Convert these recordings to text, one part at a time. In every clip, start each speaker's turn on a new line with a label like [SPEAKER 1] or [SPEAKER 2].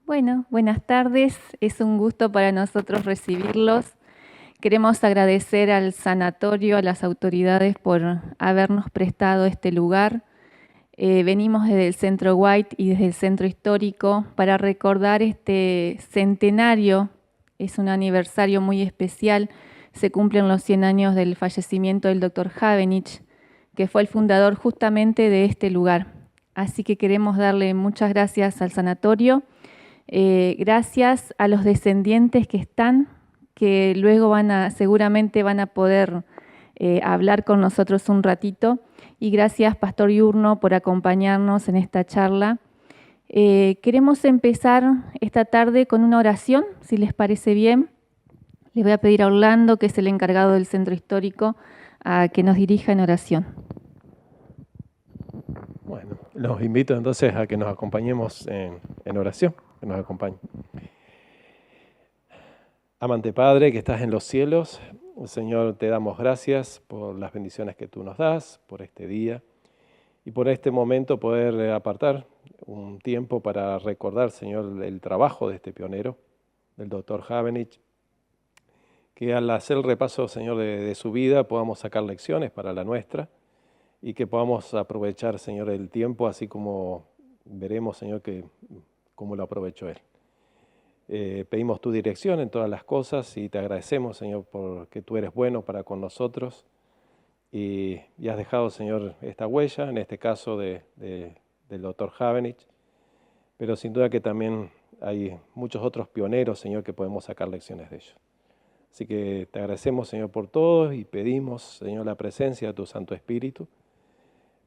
[SPEAKER 1] Bueno, buenas tardes. Es un gusto para nosotros recibirlos. Queremos agradecer al sanatorio, a las autoridades por habernos prestado este lugar. Venimos desde el Centro White y desde el Centro Histórico para recordar este centenario. Es un aniversario muy especial. Se cumplen los 100 años del fallecimiento del Dr. Havenich, que fue el fundador justamente de este lugar. Así que queremos darle muchas gracias al sanatorio. Gracias a los descendientes que luego seguramente van a poder hablar con nosotros un ratito. Y gracias, Pastor Yurno, por acompañarnos en esta charla. Queremos empezar esta tarde con una oración, si les parece bien. Les voy a pedir a Orlando, que es el encargado del Centro Histórico, a que nos dirija en oración.
[SPEAKER 2] Bueno, los invito entonces a que nos acompañemos en oración, que nos acompañen. Amante Padre, que estás en los cielos, Señor, te damos gracias por las bendiciones que tú nos das, por este día y por este momento poder apartar un tiempo para recordar, Señor, el trabajo de este pionero, del Dr. Havenich, que al hacer el repaso, Señor, de su vida podamos sacar lecciones para la nuestra y que podamos aprovechar, Señor, el tiempo así como veremos, Señor, cómo lo aprovechó Él. Pedimos tu dirección en todas las cosas y te agradecemos, Señor, porque tú eres bueno para con nosotros y has dejado, Señor, esta huella, en este caso del Dr. Havenich, pero sin duda que también hay muchos otros pioneros, Señor, que podemos sacar lecciones de ellos. Así que te agradecemos, Señor, por todo y pedimos, Señor, la presencia de tu Santo Espíritu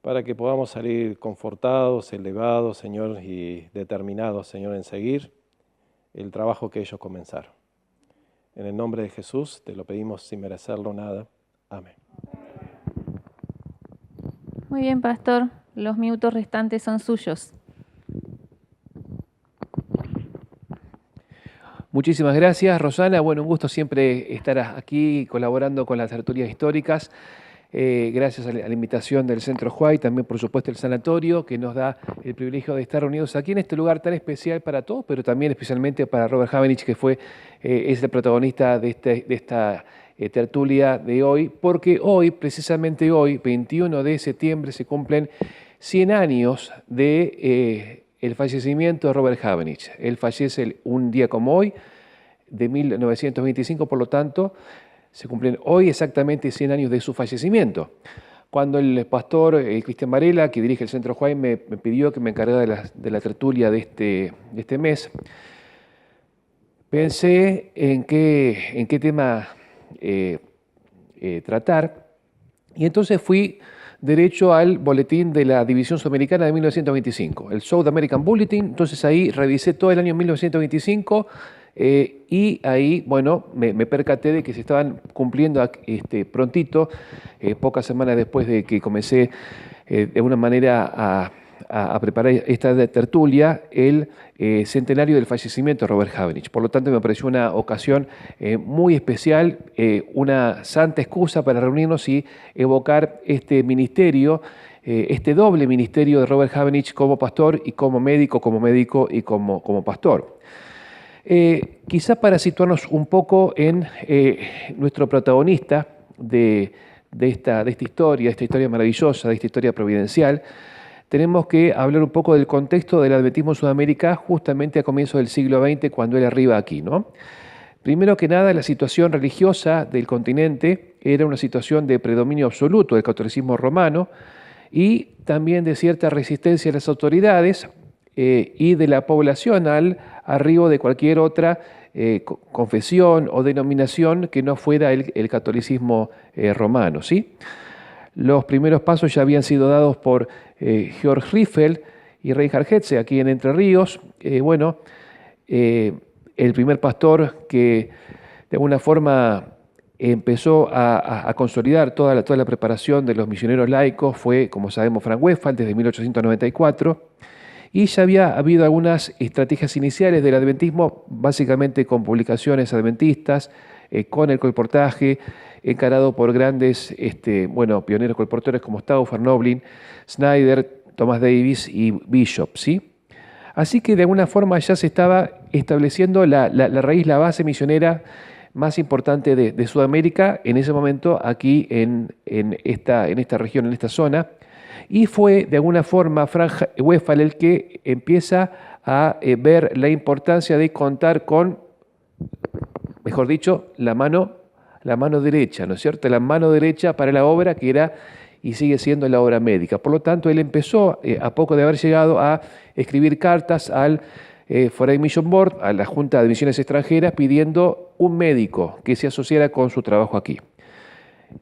[SPEAKER 2] para que podamos salir confortados, elevados, Señor, y determinados, Señor, en seguir el trabajo que ellos comenzaron. En el nombre de Jesús te lo pedimos sin merecerlo nada. Amén.
[SPEAKER 1] Muy bien, Pastor. Los minutos restantes son suyos.
[SPEAKER 3] Muchísimas gracias, Rosana. Bueno, un gusto siempre estar aquí colaborando con las tertulias históricas. Gracias a la invitación del Centro White, también por supuesto el sanatorio, que nos da el privilegio de estar reunidos aquí en este lugar tan especial para todos, pero también especialmente para Robert Havenich, que es el protagonista de esta tertulia de hoy, porque hoy, precisamente hoy, 21 de septiembre, se cumplen 100 años de el fallecimiento de Robert Havenich. Él fallece un día como hoy, de 1925, por lo tanto, se cumplen hoy exactamente 100 años de su fallecimiento. Cuando el pastor Cristian Varela, que dirige el Centro White, me pidió que me encargara de la tertulia de este mes, pensé en qué tema tratar, y entonces fui derecho al boletín de la División Sudamericana de 1925, el South American Bulletin. Entonces ahí revisé todo el año 1925, y ahí, bueno, me percaté de que se estaban cumpliendo prontito, pocas semanas después de que comencé de una manera a preparar esta tertulia, el centenario del fallecimiento de Robert Havenich. Por lo tanto, me pareció una ocasión muy especial, una santa excusa para reunirnos y evocar este ministerio, este doble ministerio de Robert Havenich como pastor y como médico y como pastor. Quizá para situarnos un poco en nuestro protagonista de esta historia maravillosa, de esta historia providencial, tenemos que hablar un poco del contexto del adventismo en Sudamérica justamente a comienzos del siglo XX, cuando él arriba aquí, ¿no? Primero que nada, la situación religiosa del continente era una situación de predominio absoluto del catolicismo romano y también de cierta resistencia de las autoridades y de la población al arribo de cualquier otra confesión o denominación que no fuera el catolicismo romano, ¿sí? Los primeros pasos ya habían sido dados por Georg Riffel y Reinhard Hetze aquí en Entre Ríos. El primer pastor que de alguna forma empezó a consolidar toda la preparación de los misioneros laicos fue, como sabemos, Frank Westphal desde 1894. Y ya había habido algunas estrategias iniciales del adventismo, básicamente con publicaciones adventistas, con el colportaje, encarado por grandes pioneros colportores como Stauffer, Noblin, Snyder, Thomas Davis y Bishop, ¿sí? Así que de alguna forma ya se estaba estableciendo la raíz, la base misionera más importante de Sudamérica en ese momento aquí en esta región, en esta zona. Y fue de alguna forma Frank Wefal el que empieza a ver la importancia de contar con, mejor dicho, la mano derecha, ¿no es cierto? La mano derecha para la obra que era y sigue siendo la obra médica. Por lo tanto, él empezó, a poco de haber llegado, a escribir cartas al Foreign Mission Board, a la Junta de Misiones Extranjeras, pidiendo un médico que se asociara con su trabajo aquí.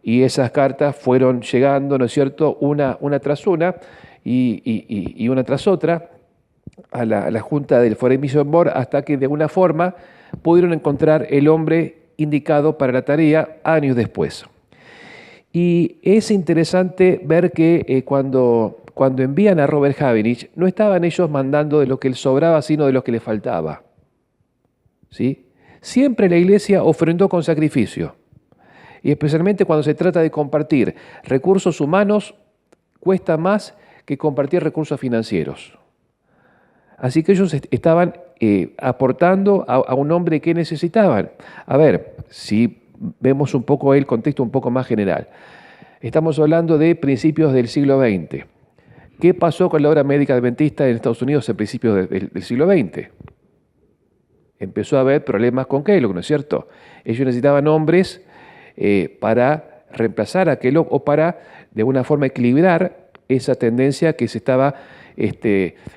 [SPEAKER 3] Y esas cartas fueron llegando, ¿no es cierto?, una tras una y una tras otra a la Junta del Foreign Mission Board, hasta que de alguna forma pudieron encontrar el hombre indicado para la tarea años después. Y es interesante ver que cuando envían a Robert Havenich, no estaban ellos mandando de lo que les sobraba, sino de lo que les faltaba. ¿Sí? Siempre la iglesia ofrendó con sacrificio. Y especialmente cuando se trata de compartir recursos humanos, cuesta más que compartir recursos financieros. Así que ellos estaban aportando a un hombre que necesitaban. A ver, si vemos un poco el contexto un poco más general. Estamos hablando de principios del siglo XX. ¿Qué pasó con la obra médica adventista en Estados Unidos en principios del siglo XX? Empezó a haber problemas con Kellogg, ¿no es cierto? Ellos necesitaban hombres para reemplazar a Kellogg o para, de alguna forma, equilibrar esa tendencia que se estaba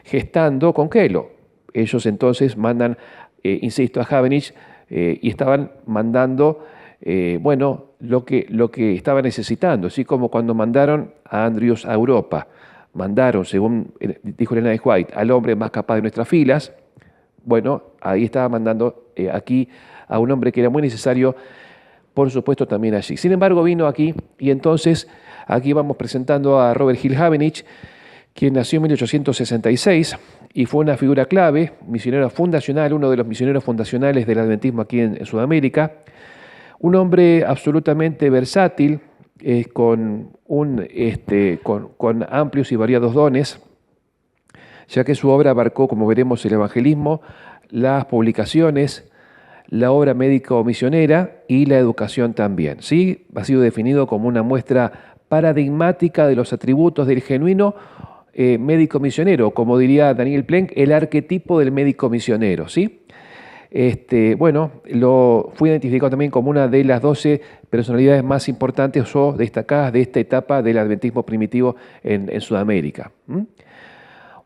[SPEAKER 3] gestando con Kellogg. Ellos entonces mandan, insisto, a Havenich y estaban mandando lo que estaba necesitando, así como cuando mandaron a Andrews a Europa, mandaron, según dijo Elena de White, al hombre más capaz de nuestras filas. Bueno, ahí estaba mandando aquí a un hombre que era muy necesario, por supuesto, también allí. Sin embargo, vino aquí y entonces aquí vamos presentando a Robert Hill Havenich, quien nació en 1866 y fue una figura clave, misionero fundacional, uno de los misioneros fundacionales del adventismo aquí en Sudamérica. Un hombre absolutamente versátil, con amplios y variados dones, ya que su obra abarcó, como veremos, el evangelismo, las publicaciones, la obra médico-misionera y la educación también. ¿Sí? Ha sido definido como una muestra paradigmática de los atributos del genuino médico misionero, como diría Daniel Plenk, el arquetipo del médico misionero, ¿sí? Fue identificado también como una de las 12 personalidades más importantes o destacadas de esta etapa del adventismo primitivo en Sudamérica.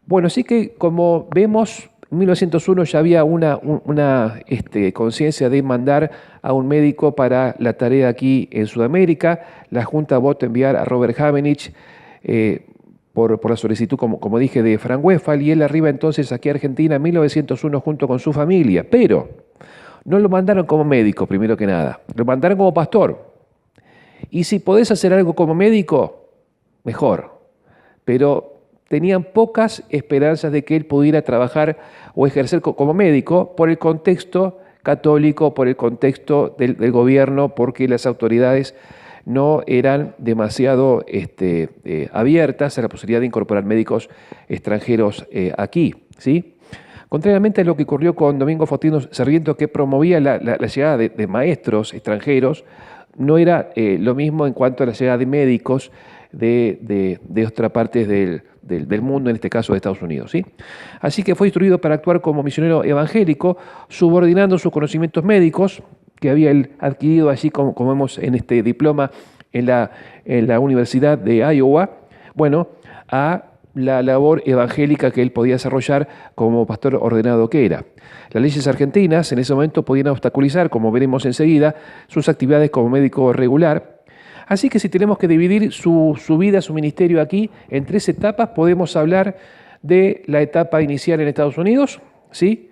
[SPEAKER 3] Bueno, así que como vemos, en 1901 ya había una conciencia de mandar a un médico para la tarea aquí en Sudamérica. La Junta votó enviar a Robert Havenich por la solicitud, como dije, de Frank Wefal, y él arriba entonces aquí a Argentina en 1901 junto con su familia. Pero no lo mandaron como médico, primero que nada, lo mandaron como pastor. Y si podés hacer algo como médico, mejor. Pero tenían pocas esperanzas de que él pudiera trabajar o ejercer como médico por el contexto católico, por el contexto del gobierno, porque las autoridades no eran demasiado abiertas a la posibilidad de incorporar médicos extranjeros aquí, ¿sí? Contrariamente a lo que ocurrió con Domingo Faustino Sarmiento, que promovía la llegada de maestros extranjeros, no era lo mismo en cuanto a la llegada de médicos de otras partes del mundo, en este caso de Estados Unidos, ¿sí? Así que fue instruido para actuar como misionero evangélico, subordinando sus conocimientos médicos que había él adquirido allí, como vemos en este diploma en la Universidad de Iowa, a la labor evangélica que él podía desarrollar como pastor ordenado que era. Las leyes argentinas en ese momento podían obstaculizar, como veremos enseguida, sus actividades como médico regular. Así que si tenemos que dividir su vida, su ministerio aquí en 3 etapas, podemos hablar de la etapa inicial en Estados Unidos, ¿sí?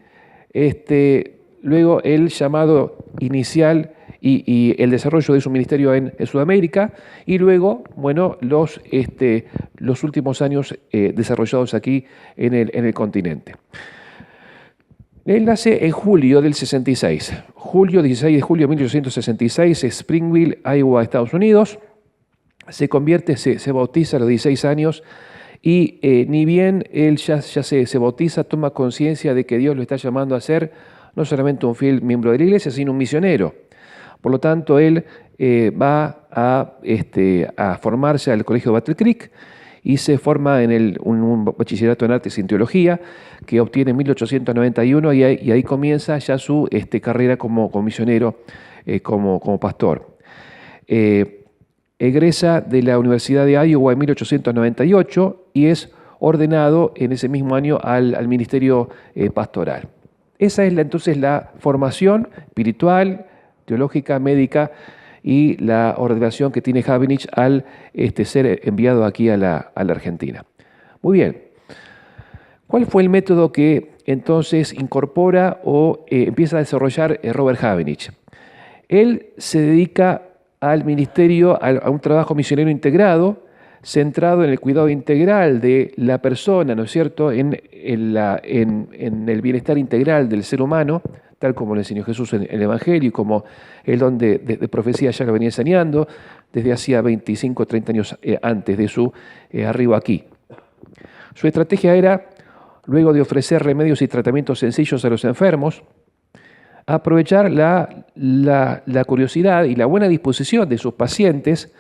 [SPEAKER 3] Luego el llamado inicial y el desarrollo de su ministerio en Sudamérica, y luego, los últimos años desarrollados aquí en el continente. Él nace en julio del 66, 16 de julio de 1866, Springville, Iowa, Estados Unidos. Se bautiza a los 16 años y ni bien él ya se bautiza, toma conciencia de que Dios lo está llamando a ser no solamente un fiel miembro de la iglesia, sino un misionero. Por lo tanto, él va a formarse al colegio de Battle Creek y se forma en un bachillerato en artes y en teología que obtiene en 1891 y ahí comienza ya su carrera como misionero, como pastor. Egresa de la Universidad de Iowa en 1898 y es ordenado en ese mismo año al ministerio pastoral. Esa es entonces la formación espiritual, teológica, médica y la ordenación que tiene Habinich al ser enviado aquí a la Argentina. Muy bien. ¿Cuál fue el método que entonces incorpora o empieza a desarrollar Robert Habinich? Él se dedica al ministerio, a un trabajo misionero integrado, centrado en el cuidado integral de la persona, ¿no es cierto?, en el bienestar integral del ser humano, tal como le enseñó Jesús en el Evangelio y como el don de profecía ya lo venía enseñando desde hacía 25 o 30 años antes de su arribo aquí. Su estrategia era, luego de ofrecer remedios y tratamientos sencillos a los enfermos, aprovechar la curiosidad y la buena disposición de sus pacientes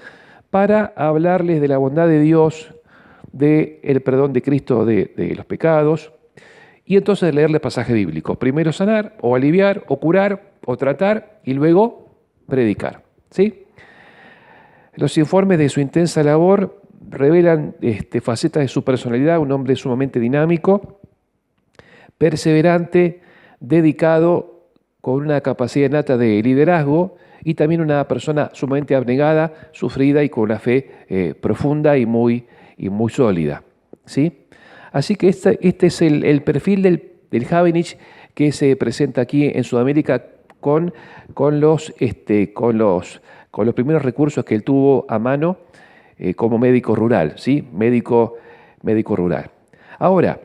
[SPEAKER 3] para hablarles de la bondad de Dios, del perdón de Cristo de los pecados, y entonces leerles pasajes bíblicos. Primero sanar, o aliviar, o curar, o tratar, y luego predicar. ¿Sí? Los informes de su intensa labor revelan facetas de su personalidad, un hombre sumamente dinámico, perseverante, dedicado, con una capacidad innata de liderazgo y también una persona sumamente abnegada, sufrida y con una fe profunda y muy sólida. ¿Sí? Así que este es el perfil del Habinich que se presenta aquí en Sudamérica con los primeros recursos que él tuvo a mano como médico rural, ¿sí? Médico rural. Ahora,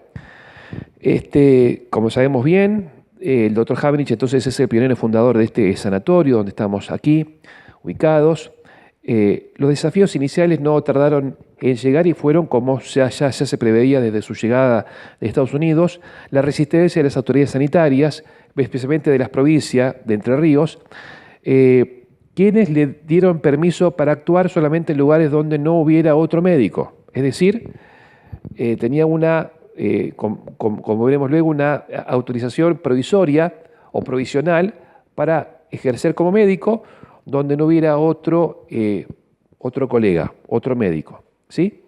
[SPEAKER 3] como sabemos bien, el doctor Habinich entonces es el pionero fundador de este sanatorio donde estamos aquí ubicados. Los desafíos iniciales no tardaron en llegar y fueron, como ya se preveía desde su llegada de Estados Unidos, la resistencia de las autoridades sanitarias, especialmente de las provincias de Entre Ríos, quienes le dieron permiso para actuar solamente en lugares donde no hubiera otro médico. Es decir, tenía como veremos luego, una autorización provisoria o provisional para ejercer como médico donde no hubiera otro colega, otro médico. ¿Sí?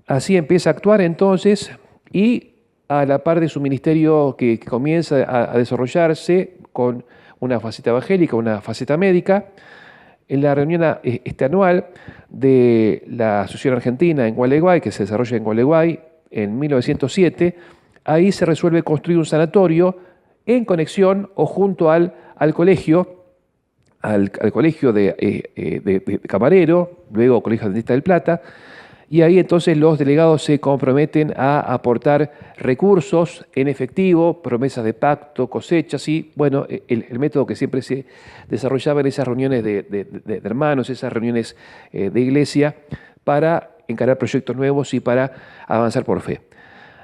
[SPEAKER 3] Así empieza a actuar entonces y a la par de su ministerio que comienza a desarrollarse con una faceta evangélica, una faceta médica, en la reunión anual de la Asociación Argentina en Gualeguay, que se desarrolla en Gualeguay, en 1907, ahí se resuelve construir un sanatorio en conexión o junto al colegio de Camarero, luego Colegio Adventista del Plata, y ahí entonces los delegados se comprometen a aportar recursos en efectivo, promesas de pacto, cosechas y, bueno, el método que siempre se desarrollaba en esas reuniones de hermanos, esas reuniones de iglesia, para encarar proyectos nuevos y para avanzar por fe.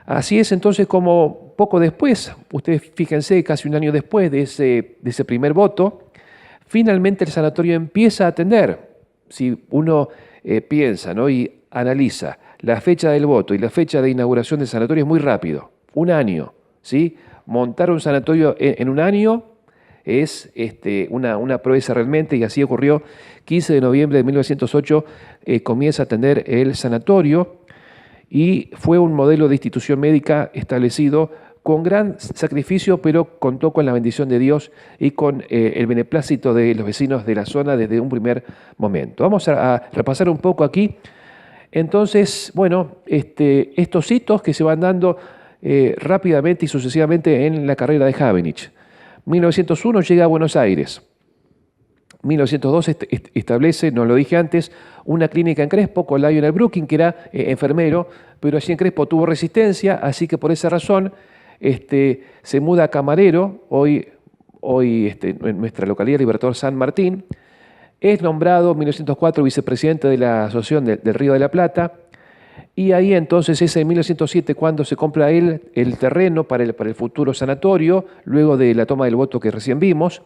[SPEAKER 3] Así es entonces como poco después, ustedes fíjense, casi un año después de ese primer voto, finalmente el sanatorio empieza a atender. Si uno piensa, ¿no?, y analiza la fecha del voto y la fecha de inauguración del sanatorio, es muy rápido, un año. ¿Sí? Montar un sanatorio en un año es una proeza realmente, y así ocurrió. 15 de noviembre de 1908 comienza a atender el sanatorio y fue un modelo de institución médica establecido con gran sacrificio, pero contó con la bendición de Dios y con el beneplácito de los vecinos de la zona desde un primer momento. Vamos a repasar un poco aquí. Entonces, bueno, estos hitos que se van dando rápidamente y sucesivamente en la carrera de Habinich. 1901 llega a Buenos Aires. 1902 establece, no lo dije antes, una clínica en Crespo con Lionel Brooking, que era enfermero, pero allí en Crespo tuvo resistencia, así que por esa razón se muda a Camarero, hoy en nuestra localidad Libertador San Martín. Es nombrado en 1904 vicepresidente de la Asociación del Río de la Plata Y ahí entonces es en 1907 cuando se compra el terreno para el futuro sanatorio, luego de la toma del voto que recién vimos.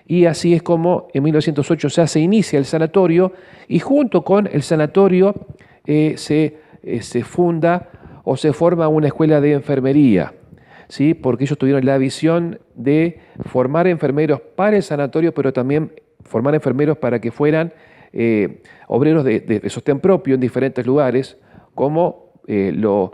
[SPEAKER 3] Y así es como en 1908 ya se inicia el sanatorio y junto con el sanatorio se funda o se forma una escuela de enfermería, ¿sí? Porque ellos tuvieron la visión de formar enfermeros para el sanatorio, pero también formar enfermeros para que fueran obreros de sostén propio en diferentes lugares, como lo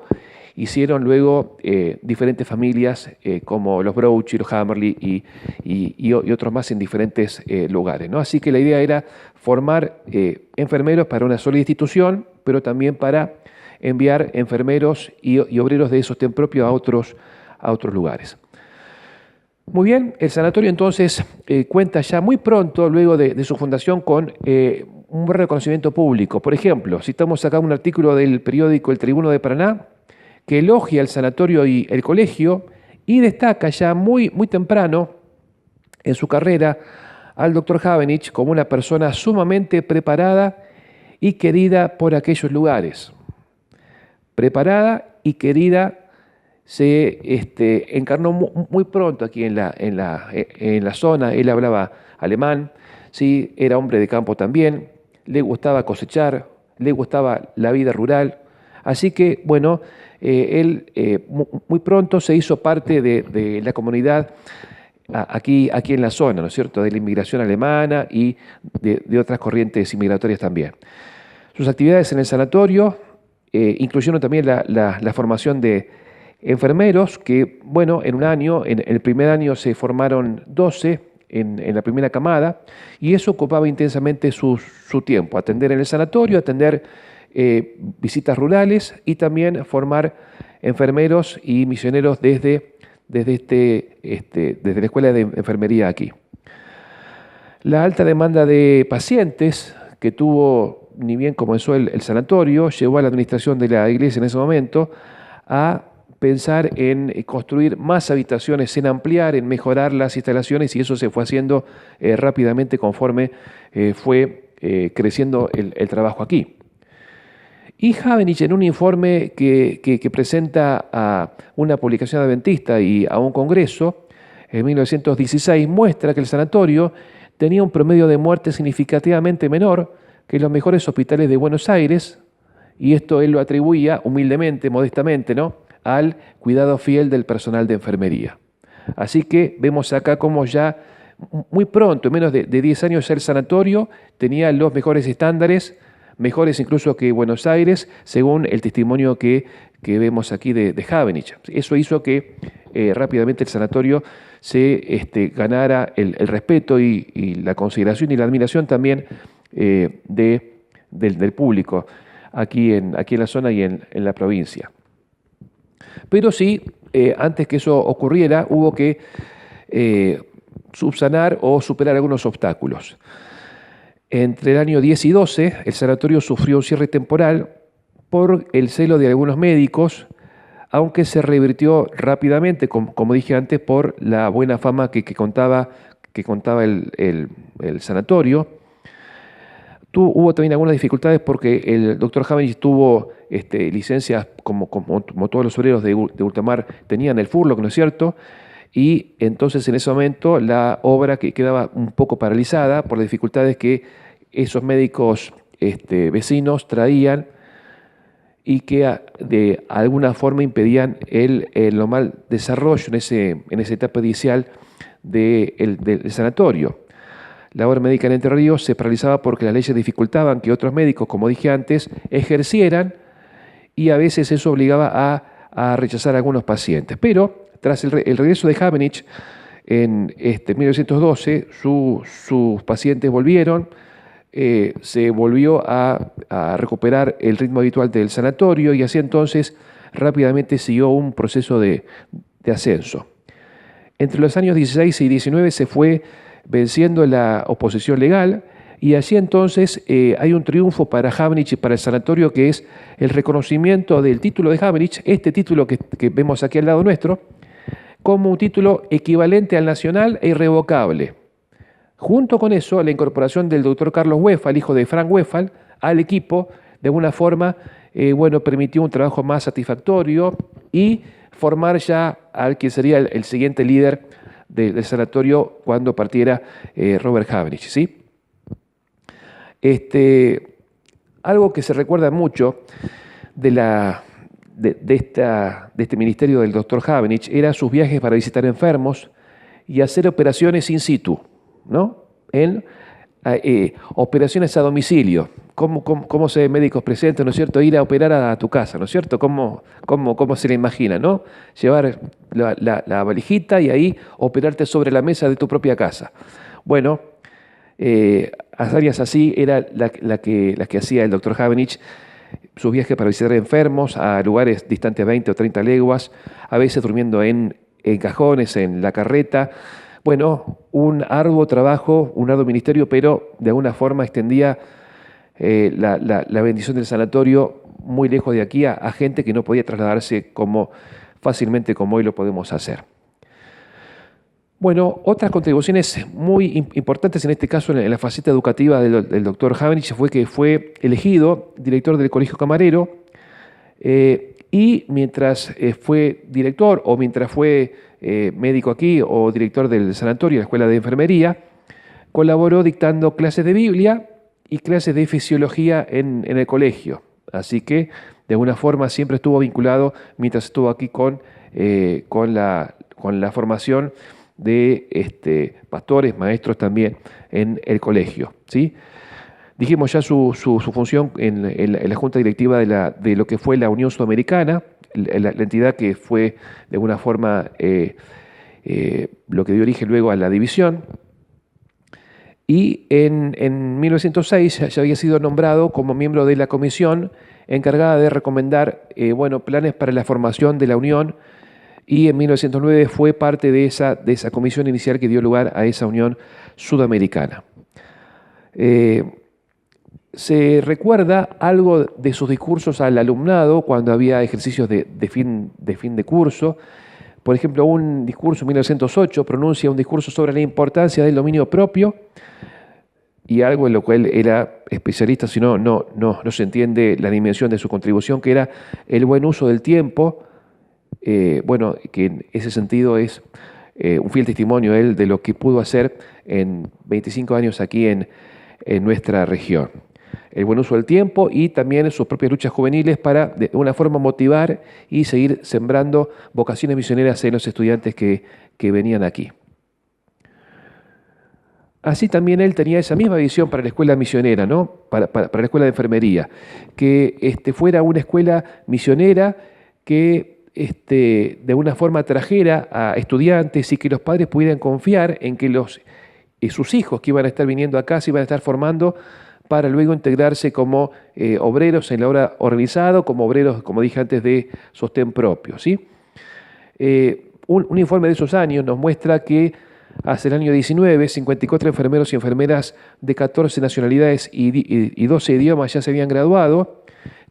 [SPEAKER 3] hicieron luego diferentes familias como los Brouchy, los Hammerly y otros más en diferentes lugares, ¿no? Así que la idea era formar enfermeros para una sola institución, pero también para enviar enfermeros y obreros de sostén propio a otros lugares. Muy bien, el sanatorio entonces cuenta ya muy pronto, luego de su fundación, con un buen reconocimiento público. Por ejemplo, citamos acá un artículo del periódico El Tribuno de Paraná que elogia el sanatorio y el colegio y destaca ya muy temprano en su carrera al doctor Havenich como una persona sumamente preparada y querida por aquellos lugares. Preparada y querida, se encarnó muy pronto aquí en la zona. Él hablaba alemán, ¿sí? Era hombre de campo también, le gustaba cosechar, le gustaba la vida rural. Así que, bueno, él muy pronto se hizo parte de la comunidad aquí en la zona, ¿no es cierto?, de la inmigración alemana y de otras corrientes inmigratorias también. Sus actividades en el sanatorio incluyeron también la formación de enfermeros que, bueno, en el primer año se formaron 12 en la primera camada, y eso ocupaba intensamente su tiempo, atender en el sanatorio, atender visitas rurales y también formar enfermeros y misioneros desde la escuela de enfermería aquí. La alta demanda de pacientes que tuvo, ni bien comenzó el sanatorio, llevó a la administración de la iglesia en ese momento a pensar en construir más habitaciones, en ampliar, en mejorar las instalaciones, y eso se fue haciendo rápidamente conforme fue creciendo el trabajo aquí. Y Havenich, en un informe que presenta a una publicación adventista y a un congreso, en 1916, muestra que el sanatorio tenía un promedio de muerte significativamente menor que los mejores hospitales de Buenos Aires, y esto él lo atribuía humildemente, modestamente, ¿no?, al cuidado fiel del personal de enfermería. Así que vemos acá como ya muy pronto, en menos de 10 años, el sanatorio tenía los mejores estándares, mejores incluso que Buenos Aires, según el testimonio que vemos aquí de Havenich. Eso hizo que rápidamente el sanatorio se ganara el respeto y la consideración y la admiración también del público aquí en la zona y en la provincia. Pero sí, antes que eso ocurriera, hubo que subsanar o superar algunos obstáculos. Entre el año 10 y 12, el sanatorio sufrió un cierre temporal por el celo de algunos médicos, aunque se revirtió rápidamente, como dije antes, por la buena fama que contaba el sanatorio. Hubo también algunas dificultades porque el doctor Havenich tuvo licencias, como todos los obreros de ultramar tenían el furlough, ¿no es cierto? Y entonces en ese momento la obra quedaba un poco paralizada por las dificultades que esos médicos vecinos traían y que de alguna forma impedían el normal desarrollo en esa etapa inicial del sanatorio. La obra médica en Entre Ríos se paralizaba porque las leyes dificultaban que otros médicos, como dije antes, ejercieran, y a veces eso obligaba a rechazar a algunos pacientes. Pero tras el regreso de Havenich en 1912, sus pacientes volvieron, se volvió a recuperar el ritmo habitual del sanatorio, y así entonces rápidamente siguió un proceso de ascenso. Entre los años 16 y 19 se fue venciendo la oposición legal, y así entonces hay un triunfo para Havenich y para el sanatorio, que es el reconocimiento del título de Havenich, este título que vemos aquí al lado nuestro, como un título equivalente al nacional e irrevocable. Junto con eso, la incorporación del doctor Carlos Wefal, hijo de Frank Wefal, al equipo, de alguna forma bueno, permitió un trabajo más satisfactorio y formar ya al que sería el siguiente líder del sanatorio cuando partiera Robert Havenich, ¿sí? Algo que se recuerda mucho de este ministerio del doctor Havenich era sus viajes para visitar enfermos y hacer operaciones in situ, ¿no? Operaciones a domicilio. ¿Cómo se ven médicos presentes, ¿no es cierto? Ir a operar a tu casa, ¿no es cierto? ¿Cómo se le imagina, ¿no? Llevar la valijita y ahí operarte sobre la mesa de tu propia casa. Bueno, áreas así era la que hacía el doctor Havenich, sus viajes para visitar enfermos a lugares distantes 20 o 30 leguas, a veces durmiendo en cajones, en la carreta. Bueno, un arduo trabajo, un arduo ministerio, pero de alguna forma extendía la bendición del sanatorio muy lejos de aquí a gente que no podía trasladarse fácilmente como hoy lo podemos hacer. Bueno, otras contribuciones muy importantes en este caso en la faceta educativa del doctor Havenich fue que fue elegido director del Colegio Camarero y mientras fue director o mientras fue médico aquí o director del sanatorio, la Escuela de Enfermería, colaboró dictando clases de Biblia y clases de fisiología en el colegio. Así que de alguna forma siempre estuvo vinculado mientras estuvo aquí con la formación de pastores, maestros también en el colegio, ¿sí? Dijimos ya su función en la junta directiva de lo que fue la Unión Sudamericana, la entidad que fue de alguna forma lo que dio origen luego a la división. Y en 1906 ya había sido nombrado como miembro de la comisión encargada de recomendar planes para la formación de la Unión, y en 1909 fue parte de esa comisión inicial que dio lugar a esa Unión Sudamericana. Se recuerda algo de sus discursos al alumnado cuando había ejercicios de fin de curso. Por ejemplo, un discurso en 1908 pronuncia un discurso sobre la importancia del dominio propio, y algo en lo cual era especialista, si no se entiende la dimensión de su contribución, que era el buen uso del tiempo. Que en ese sentido es un fiel testimonio él de lo que pudo hacer en 25 años aquí en nuestra región. El buen uso del tiempo y también sus propias luchas juveniles para de una forma motivar y seguir sembrando vocaciones misioneras en los estudiantes que venían aquí. Así también él tenía esa misma visión para la escuela misionera, ¿no? Para la escuela de enfermería, que fuera una escuela misionera que de alguna forma trajera a estudiantes y que los padres pudieran confiar en que sus hijos que iban a estar viniendo acá se iban a estar formando para luego integrarse como obreros en la obra organizada, como obreros, como dije antes, de sostén propio, ¿sí? Un informe de esos años nos muestra que hace el año 19, 54 enfermeros y enfermeras de 14 nacionalidades y 12 idiomas ya se habían graduado,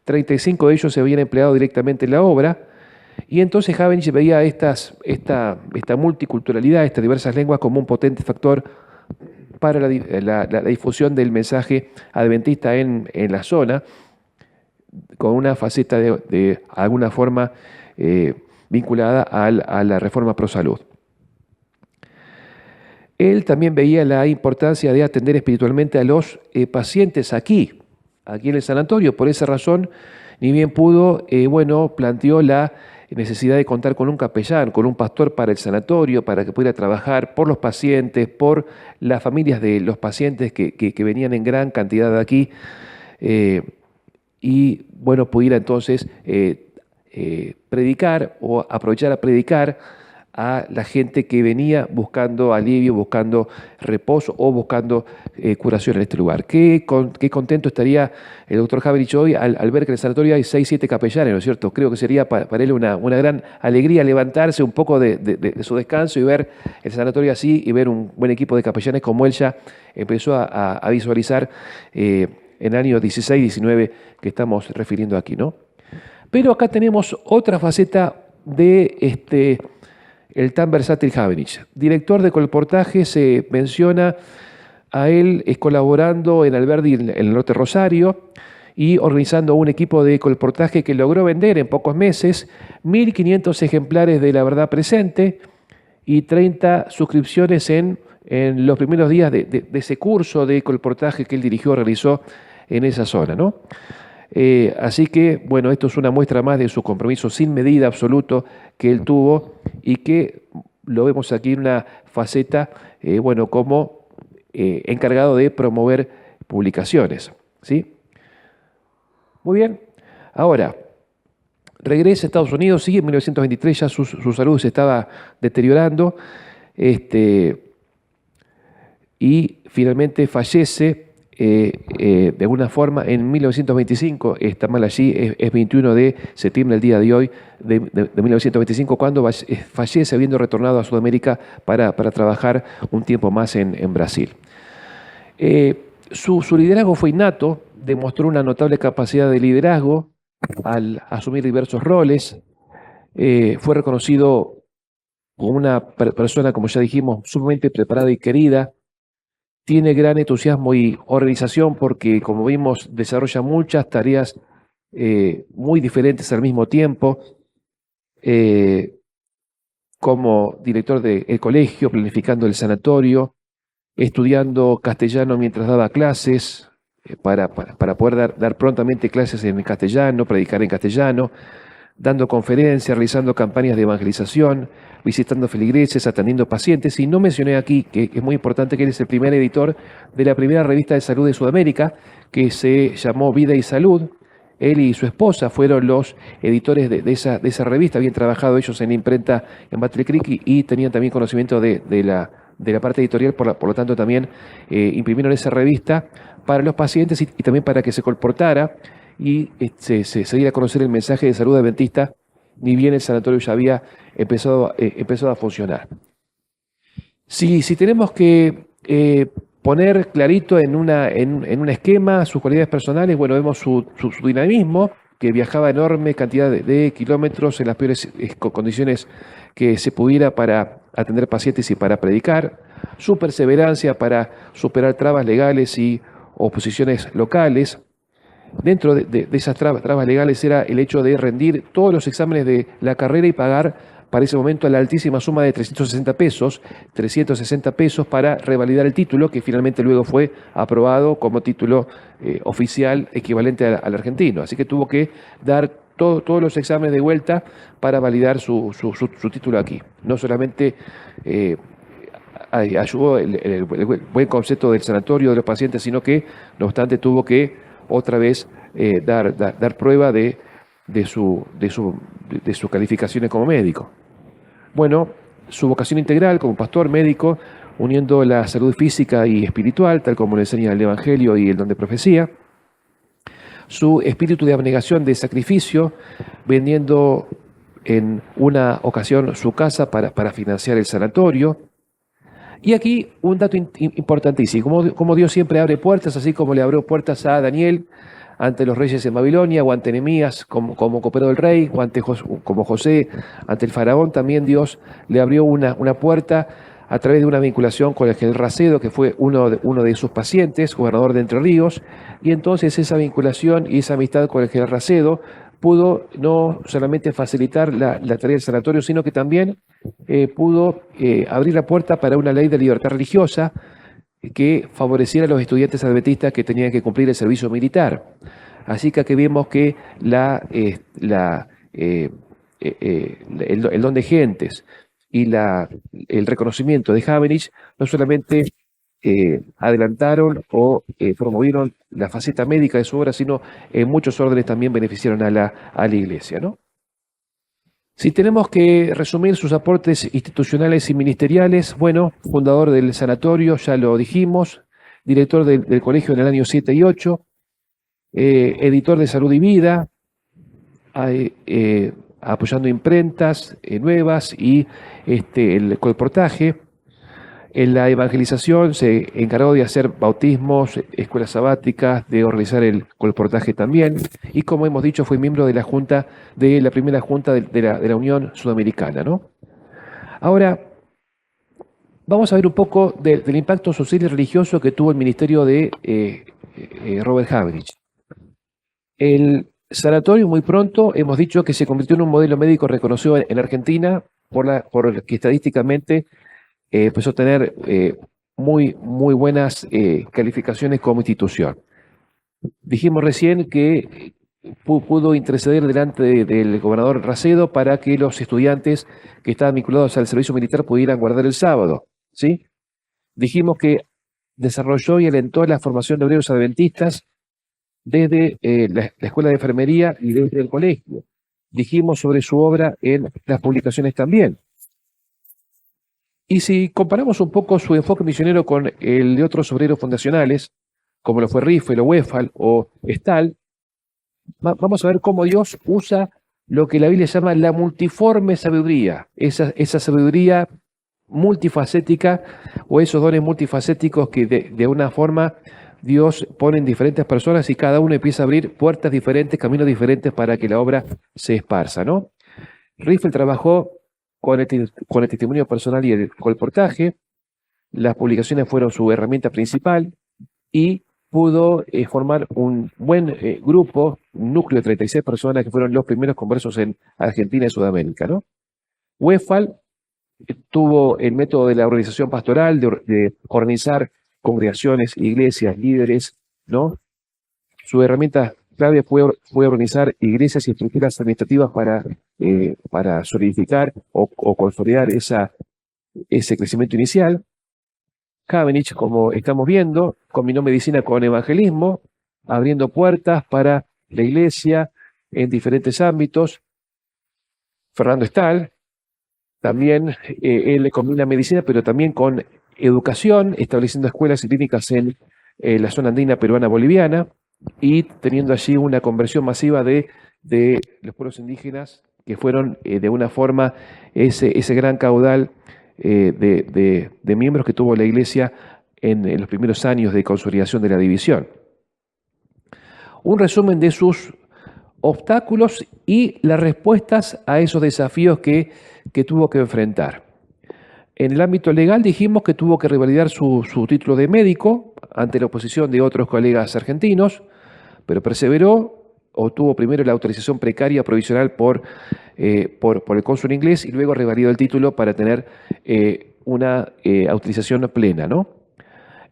[SPEAKER 3] 35 de ellos se habían empleado directamente en la obra. Y entonces Havenich veía esta multiculturalidad, estas diversas lenguas como un potente factor para la difusión del mensaje adventista en la zona, con una faceta de alguna forma vinculada a la reforma pro salud. Él también veía la importancia de atender espiritualmente a los pacientes aquí en el sanatorio. Por esa razón, ni bien pudo, planteó la necesidad de contar con un capellán, con un pastor para el sanatorio, para que pudiera trabajar por los pacientes, por las familias de los pacientes que venían en gran cantidad de aquí, pudiera entonces predicar o aprovechar a predicar a la gente que venía buscando alivio, buscando reposo o buscando curación en este lugar. Qué contento estaría el doctor Havenich hoy al ver que en el sanatorio hay 6, 7 capellanes, ¿no es cierto? Creo que sería para él una gran alegría levantarse un poco de su descanso y ver el sanatorio así y ver un buen equipo de capellanes como él ya empezó a visualizar en el año 16, 19 que estamos refiriendo aquí, ¿no? Pero acá tenemos otra faceta de el tan versátil Havenich. Director de colportaje, se menciona a él colaborando en Alberdi en el norte Rosario y organizando un equipo de colportaje que logró vender en pocos meses 1.500 ejemplares de La Verdad Presente y 30 suscripciones en los primeros días de ese curso de colportaje que él dirigió, realizó en esa zona, ¿no? Así que, bueno, esto es una muestra más de su compromiso sin medida absoluto que él tuvo y que lo vemos aquí en una faceta, bueno, como encargado de promover publicaciones, ¿sí? Muy bien. Ahora, regresa a Estados Unidos, sí, en 1923 ya su salud se estaba deteriorando, y finalmente fallece de alguna forma en 1925, está mal allí, es 21 de septiembre, el día de hoy, de 1925, cuando fallece habiendo retornado a Sudamérica para trabajar un tiempo más en Brasil. Su liderazgo fue innato, demostró una notable capacidad de liderazgo al asumir diversos roles, fue reconocido como una persona, como ya dijimos, sumamente preparada y querida. Tiene gran entusiasmo y organización porque, como vimos, desarrolla muchas tareas muy diferentes al mismo tiempo, como director del colegio, planificando el sanatorio, estudiando castellano mientras daba clases, para poder dar prontamente clases en castellano, predicar en castellano, dando conferencias, realizando campañas de evangelización, visitando feligreses, atendiendo pacientes. Y no mencioné aquí, que es muy importante, que él es el primer editor de la primera revista de salud de Sudamérica, que se llamó Vida y Salud. Él y su esposa fueron los editores de esa revista. Habían trabajado ellos en la imprenta en Battle Creek y tenían también conocimiento de la parte editorial, por lo tanto también imprimieron esa revista para los pacientes y también para que se colportara y se diera a conocer el mensaje de salud adventista, ni bien el sanatorio ya había empezado a funcionar. Si tenemos que poner clarito en un esquema sus cualidades personales, bueno, vemos su dinamismo, que viajaba enorme cantidad de kilómetros en las peores condiciones que se pudiera para atender pacientes y para predicar, su perseverancia para superar trabas legales y oposiciones locales. Dentro de esas trabas legales era el hecho de rendir todos los exámenes de la carrera y pagar para ese momento la altísima suma de 360 pesos para revalidar el título, que finalmente luego fue aprobado como título oficial equivalente al argentino. Así que tuvo que dar todos los exámenes de vuelta para validar su título aquí. No solamente ayudó el buen concepto del sanatorio de los pacientes, sino que, no obstante, tuvo que otra vez dar prueba de sus calificaciones como médico. Bueno, su vocación integral como pastor médico, uniendo la salud física y espiritual, tal como le enseña el Evangelio y el don de profecía. Su espíritu de abnegación, de sacrificio, vendiendo en una ocasión su casa para financiar el sanatorio. Y aquí un dato importantísimo, como Dios siempre abre puertas, así como le abrió puertas a Daniel ante los reyes en Babilonia, o ante Nehemías como copero del rey, o como José ante el faraón, también Dios le abrió una puerta a través de una vinculación con el general Racedo, que fue uno de sus pacientes, gobernador de Entre Ríos, y entonces esa vinculación y esa amistad con el general Racedo pudo no solamente facilitar la tarea del sanatorio, sino que también pudo abrir la puerta para una ley de libertad religiosa que favoreciera a los estudiantes adventistas que tenían que cumplir el servicio militar. Así que aquí vemos que el don de gentes y el reconocimiento de Habenich no solamente adelantaron o promovieron la faceta médica de su obra, sino en muchos órdenes también beneficiaron a la iglesia, ¿no? Si tenemos que resumir sus aportes institucionales y ministeriales, bueno, fundador del sanatorio, ya lo dijimos, director del colegio en el año 7 y 8, editor de Salud y Vida, apoyando imprentas nuevas y el colportaje. En la evangelización se encargó de hacer bautismos, escuelas sabáticas, de organizar el colportaje también, y como hemos dicho, fue miembro de la primera junta de la Unión Sudamericana, ¿no? Ahora, vamos a ver un poco del impacto social y religioso que tuvo el ministerio de Robert Habenich. El sanatorio muy pronto hemos dicho que se convirtió en un modelo médico reconocido en Argentina por que estadísticamente empezó a tener muy buenas calificaciones como institución. Dijimos recién que pudo interceder delante del gobernador Racedo para que los estudiantes que estaban vinculados al servicio militar pudieran guardar el sábado, ¿sí? Dijimos que desarrolló y alentó la formación de obreros adventistas desde la Escuela de Enfermería y desde el colegio. Dijimos sobre su obra en las publicaciones también. Y si comparamos un poco su enfoque misionero con el de otros obreros fundacionales, como lo fue Riffel o Wefal o Stahl, vamos a ver cómo Dios usa lo que la Biblia llama la multiforme sabiduría, esa sabiduría multifacética o esos dones multifacéticos que de una forma Dios pone en diferentes personas y cada uno empieza a abrir puertas diferentes, caminos diferentes para que la obra se esparza, ¿no? Riffel trabajó con el testimonio personal y el colportaje, las publicaciones fueron su herramienta principal y pudo formar un buen grupo, un núcleo de 36 personas que fueron los primeros conversos en Argentina y Sudamérica, ¿no? Wefal tuvo el método de la organización pastoral, de organizar congregaciones, iglesias, líderes, ¿no? Su herramienta clave fue organizar iglesias y estructuras administrativas para solidificar o consolidar ese crecimiento inicial. Havenich, como estamos viendo, combinó medicina con evangelismo, abriendo puertas para la iglesia en diferentes ámbitos. Fernando Stahl, también él combina medicina, pero también con educación, estableciendo escuelas y clínicas en la zona andina peruana boliviana y teniendo allí una conversión masiva de los pueblos indígenas que fueron de una forma ese gran caudal de miembros que tuvo la Iglesia en los primeros años de consolidación de la división. Un resumen de sus obstáculos y las respuestas a esos desafíos que tuvo que enfrentar. En el ámbito legal dijimos que tuvo que revalidar su título de médico ante la oposición de otros colegas argentinos, pero perseveró, obtuvo primero la autorización precaria provisional por el cónsul inglés y luego revalidó el título para tener una autorización plena, ¿no?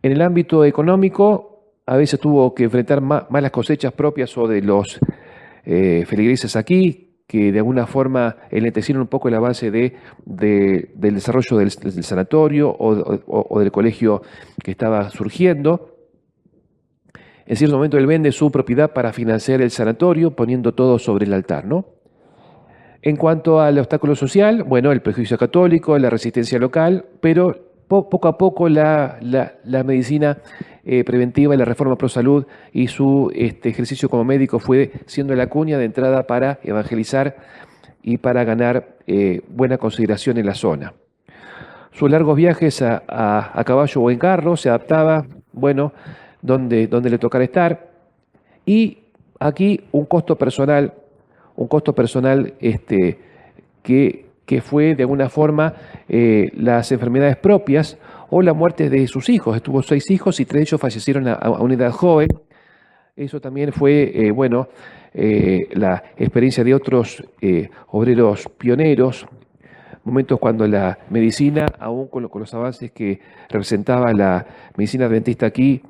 [SPEAKER 3] En el ámbito económico, a veces tuvo que enfrentar malas cosechas propias o de los feligreses aquí, que de alguna forma enlentecieron un poco el avance del desarrollo del sanatorio o del colegio que estaba surgiendo. En cierto momento él vende su propiedad para financiar el sanatorio, poniendo todo sobre el altar, ¿no? En cuanto al obstáculo social, bueno, el prejuicio católico, la resistencia local, pero poco a poco la medicina preventiva y la reforma pro salud y su ejercicio como médico fue siendo la cuña de entrada para evangelizar y para ganar buena consideración en la zona. Sus largos viajes a caballo o en carro se adaptaba, bueno, donde le tocara estar, y aquí un costo personal que fue de alguna forma las enfermedades propias o la muerte de sus hijos. Tuvo 6 hijos y 3 de ellos fallecieron a una edad joven. Eso también fue, la experiencia de otros obreros pioneros, momentos cuando la medicina, aún con los avances que representaba la medicina adventista aquí,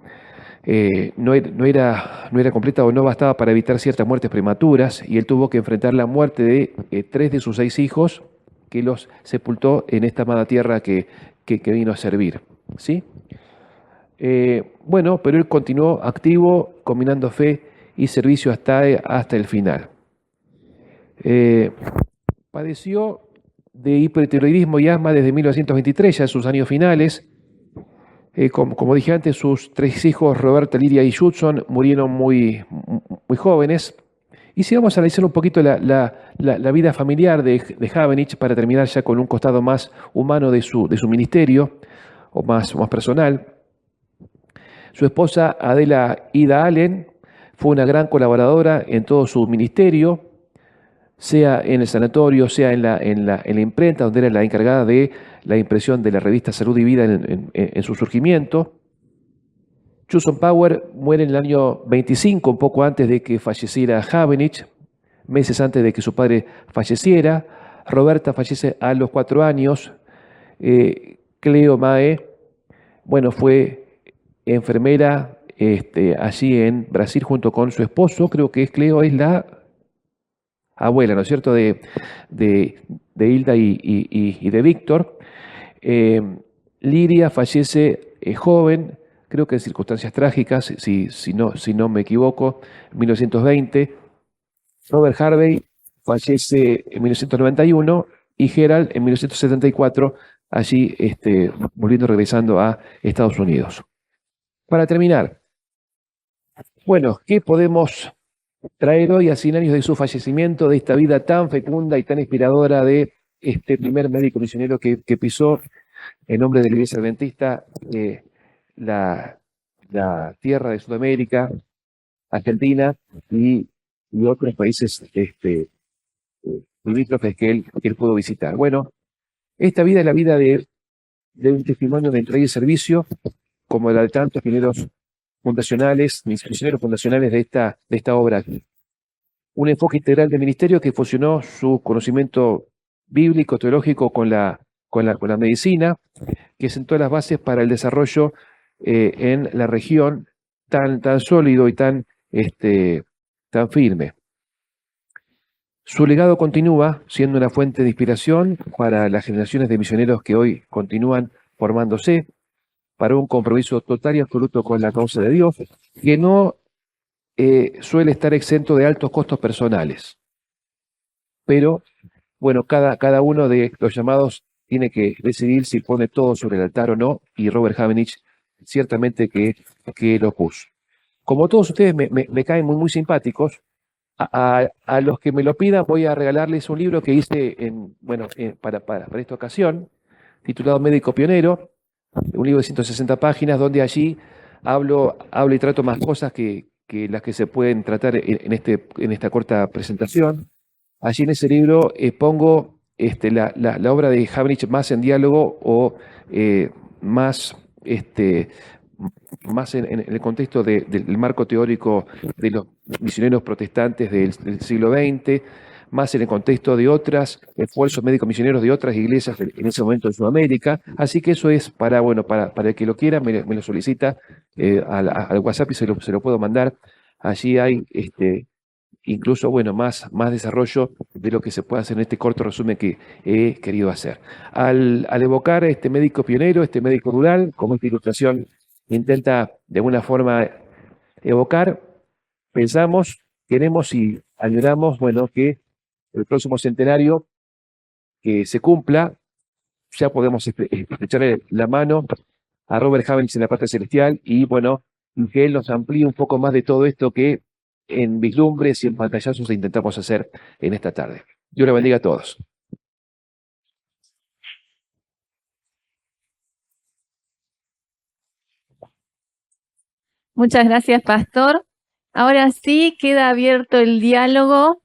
[SPEAKER 3] no era completa o no bastaba para evitar ciertas muertes prematuras, y él tuvo que enfrentar la muerte de 3 de sus 6 hijos, que los sepultó en esta amada tierra que vino a servir, ¿sí? Pero él continuó activo, combinando fe y servicio hasta el final. Padeció de hipertiroidismo y asma desde 1923, ya en sus años finales. Como dije antes, sus 3 hijos, Roberta, Lidia y Judson, murieron muy jóvenes. Y si vamos a analizar un poquito la vida familiar de Havenich para terminar ya con un costado más humano de su ministerio, o más personal. Su esposa Adela Ida Allen fue una gran colaboradora en todo su ministerio, sea en el sanatorio, sea en la imprenta, donde era la encargada de la impresión de la revista Salud y Vida en su surgimiento. Judson Power muere en el año 25, un poco antes de que falleciera Havenich, meses antes de que su padre falleciera. Roberta fallece a los 4 años. Cleo Mae, bueno, fue enfermera allí en Brasil junto con su esposo. Creo que Cleo es la abuela, ¿no es cierto?, de Hilda y de Víctor. Liria fallece joven, creo que en circunstancias trágicas, si no me equivoco, en 1920. Robert Harvey fallece en 1991 y Gerald en 1974, allí regresando a Estados Unidos. Para terminar, bueno, ¿qué podemos traer hoy a 100 años de su fallecimiento, de esta vida tan fecunda y tan inspiradora de este primer médico misionero que pisó en nombre de la Iglesia Adventista la tierra de Sudamérica, Argentina y otros países limítrofes que él pudo visitar? Bueno, esta vida es la vida de un testimonio de entrega y servicio, como la de tantos misioneros fundacionales de esta obra. Un enfoque integral de ministerio que fusionó su conocimiento bíblico, teológico con la medicina, que sentó las bases para el desarrollo en la región tan sólido y tan firme. Su legado continúa siendo una fuente de inspiración para las generaciones de misioneros que hoy continúan formándose, para un compromiso total y absoluto con la causa de Dios, que no suele estar exento de altos costos personales. Pero, bueno, cada uno de los llamados tiene que decidir si pone todo sobre el altar o no, y Robert Havenich ciertamente que lo puso. Como todos ustedes me caen muy simpáticos, a los que me lo pidan voy a regalarles un libro que hice para esta ocasión, titulado Médico Pionero, un libro de 160 páginas, donde allí hablo y trato más cosas que las que se pueden tratar en esta corta presentación. Allí en ese libro pongo la obra de Havenich más en diálogo o más en el contexto del marco teórico de los misioneros protestantes del siglo XX, más en el contexto de otros esfuerzos médicos misioneros de otras iglesias en ese momento en Sudamérica. Así que eso es para el que lo quiera, me lo solicita al WhatsApp y se lo puedo mandar. Allí hay incluso más desarrollo de lo que se puede hacer en este corto resumen que he querido hacer. Al evocar este médico pionero, este médico rural, como esta ilustración intenta de alguna forma evocar, pensamos, queremos y añoramos, que el próximo centenario que se cumpla, ya podemos echarle la mano a Robert Havenich en la parte celestial y que él nos amplíe un poco más de todo esto que en vislumbres y en pantallazos intentamos hacer en esta tarde. Dios le bendiga a todos.
[SPEAKER 1] Muchas gracias, Pastor. Ahora sí queda abierto el diálogo.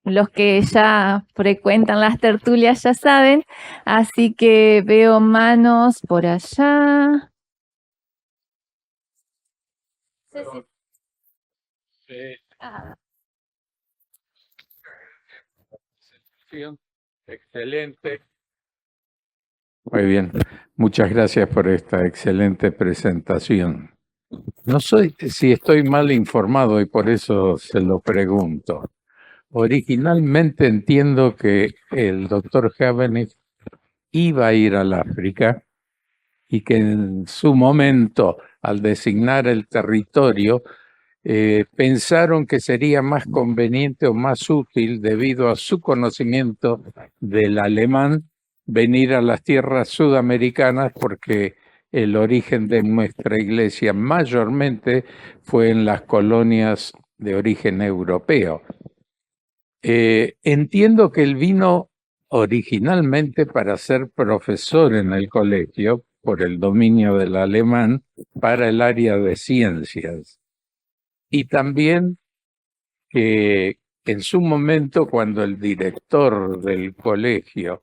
[SPEAKER 1] Los que ya frecuentan las tertulias ya saben, así que veo manos por allá.
[SPEAKER 4] Excelente. Muy bien, muchas gracias por esta excelente presentación. No sé si estoy mal informado y por eso se lo pregunto. Originalmente entiendo que el doctor Havenich iba a ir al África y que en su momento, al designar el territorio, pensaron que sería más conveniente o más útil, debido a su conocimiento del alemán, venir a las tierras sudamericanas, porque el origen de nuestra iglesia mayormente fue en las colonias de origen europeo. Entiendo que él vino originalmente para ser profesor en el colegio, por el dominio del alemán, para el área de ciencias. Y también que en su momento, cuando el director del colegio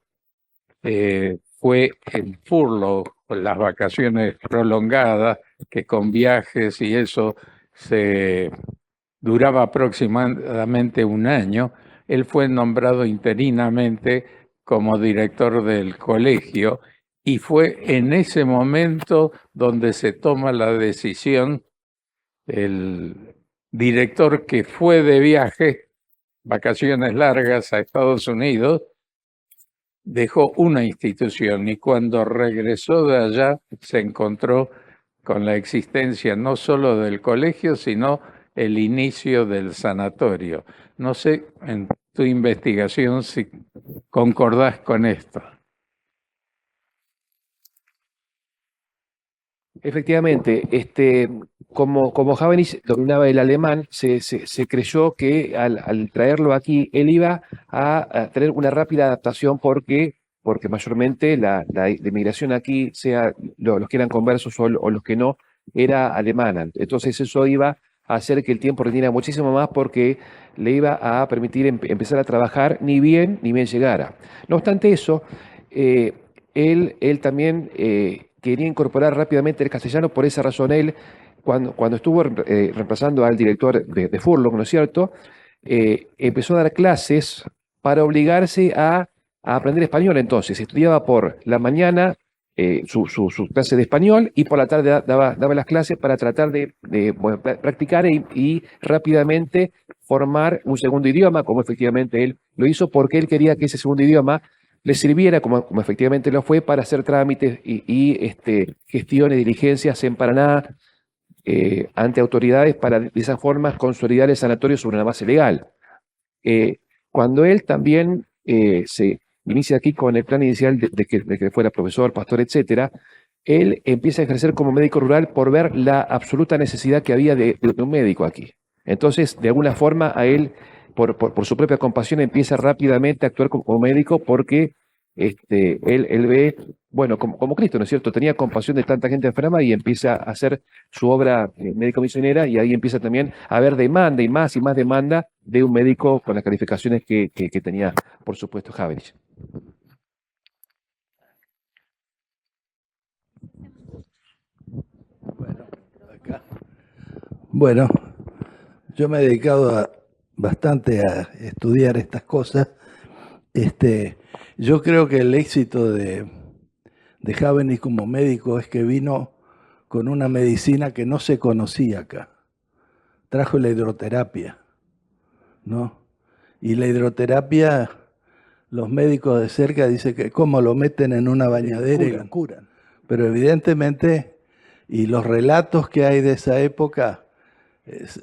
[SPEAKER 4] fue en furlough, con las vacaciones prolongadas, que con viajes y eso se duraba aproximadamente un año. Él fue nombrado interinamente como director del colegio y fue en ese momento donde se toma la decisión. El director que fue de viaje, vacaciones largas a Estados Unidos, dejó una institución y cuando regresó de allá se encontró con la existencia no solo del colegio, sino el inicio del sanatorio. No sé en tu investigación si concordás con esto.
[SPEAKER 3] Efectivamente, como Habenich dominaba el alemán, se creyó que al traerlo aquí, él iba a tener una rápida adaptación porque mayormente la inmigración aquí, sea los que eran conversos o los que no, era alemana. Entonces eso iba a hacer que el tiempo rindiera muchísimo más porque le iba a permitir empezar a trabajar ni bien llegara. No obstante eso, él también quería incorporar rápidamente el castellano. Por esa razón él, cuando estuvo reemplazando al director de Furlong, ¿no es cierto?, empezó a dar clases para obligarse a aprender español. Entonces estudiaba por la mañana su clase de español y por la tarde daba las clases para tratar de practicar y rápidamente formar un segundo idioma, como efectivamente él lo hizo, porque él quería que ese segundo idioma le sirviera, como efectivamente lo fue, para hacer trámites y gestiones, diligencias en Paraná ante autoridades para de esa forma consolidar el sanatorio sobre una base legal. Cuando él también se inicia aquí con el plan inicial de que fuera profesor, pastor, etcétera, él empieza a ejercer como médico rural por ver la absoluta necesidad que había de un médico aquí. Entonces, de alguna forma, a él, por su propia compasión, empieza rápidamente a actuar como médico porque él ve, bueno, como Cristo, ¿no es cierto? Tenía compasión de tanta gente enferma y empieza a hacer su obra médico-misionera, y ahí empieza también a haber demanda y más demanda de un médico con las calificaciones que tenía, por supuesto, Habenich.
[SPEAKER 5] Bueno, yo me he dedicado bastante a estudiar estas cosas. Yo creo que el éxito de Habenich como médico es que vino con una medicina que no se conocía acá. Trajo la hidroterapia, ¿no? Y la hidroterapia, los médicos de cerca dicen que cómo lo meten en una bañadera y lo curan. Pero evidentemente, y los relatos que hay de esa época,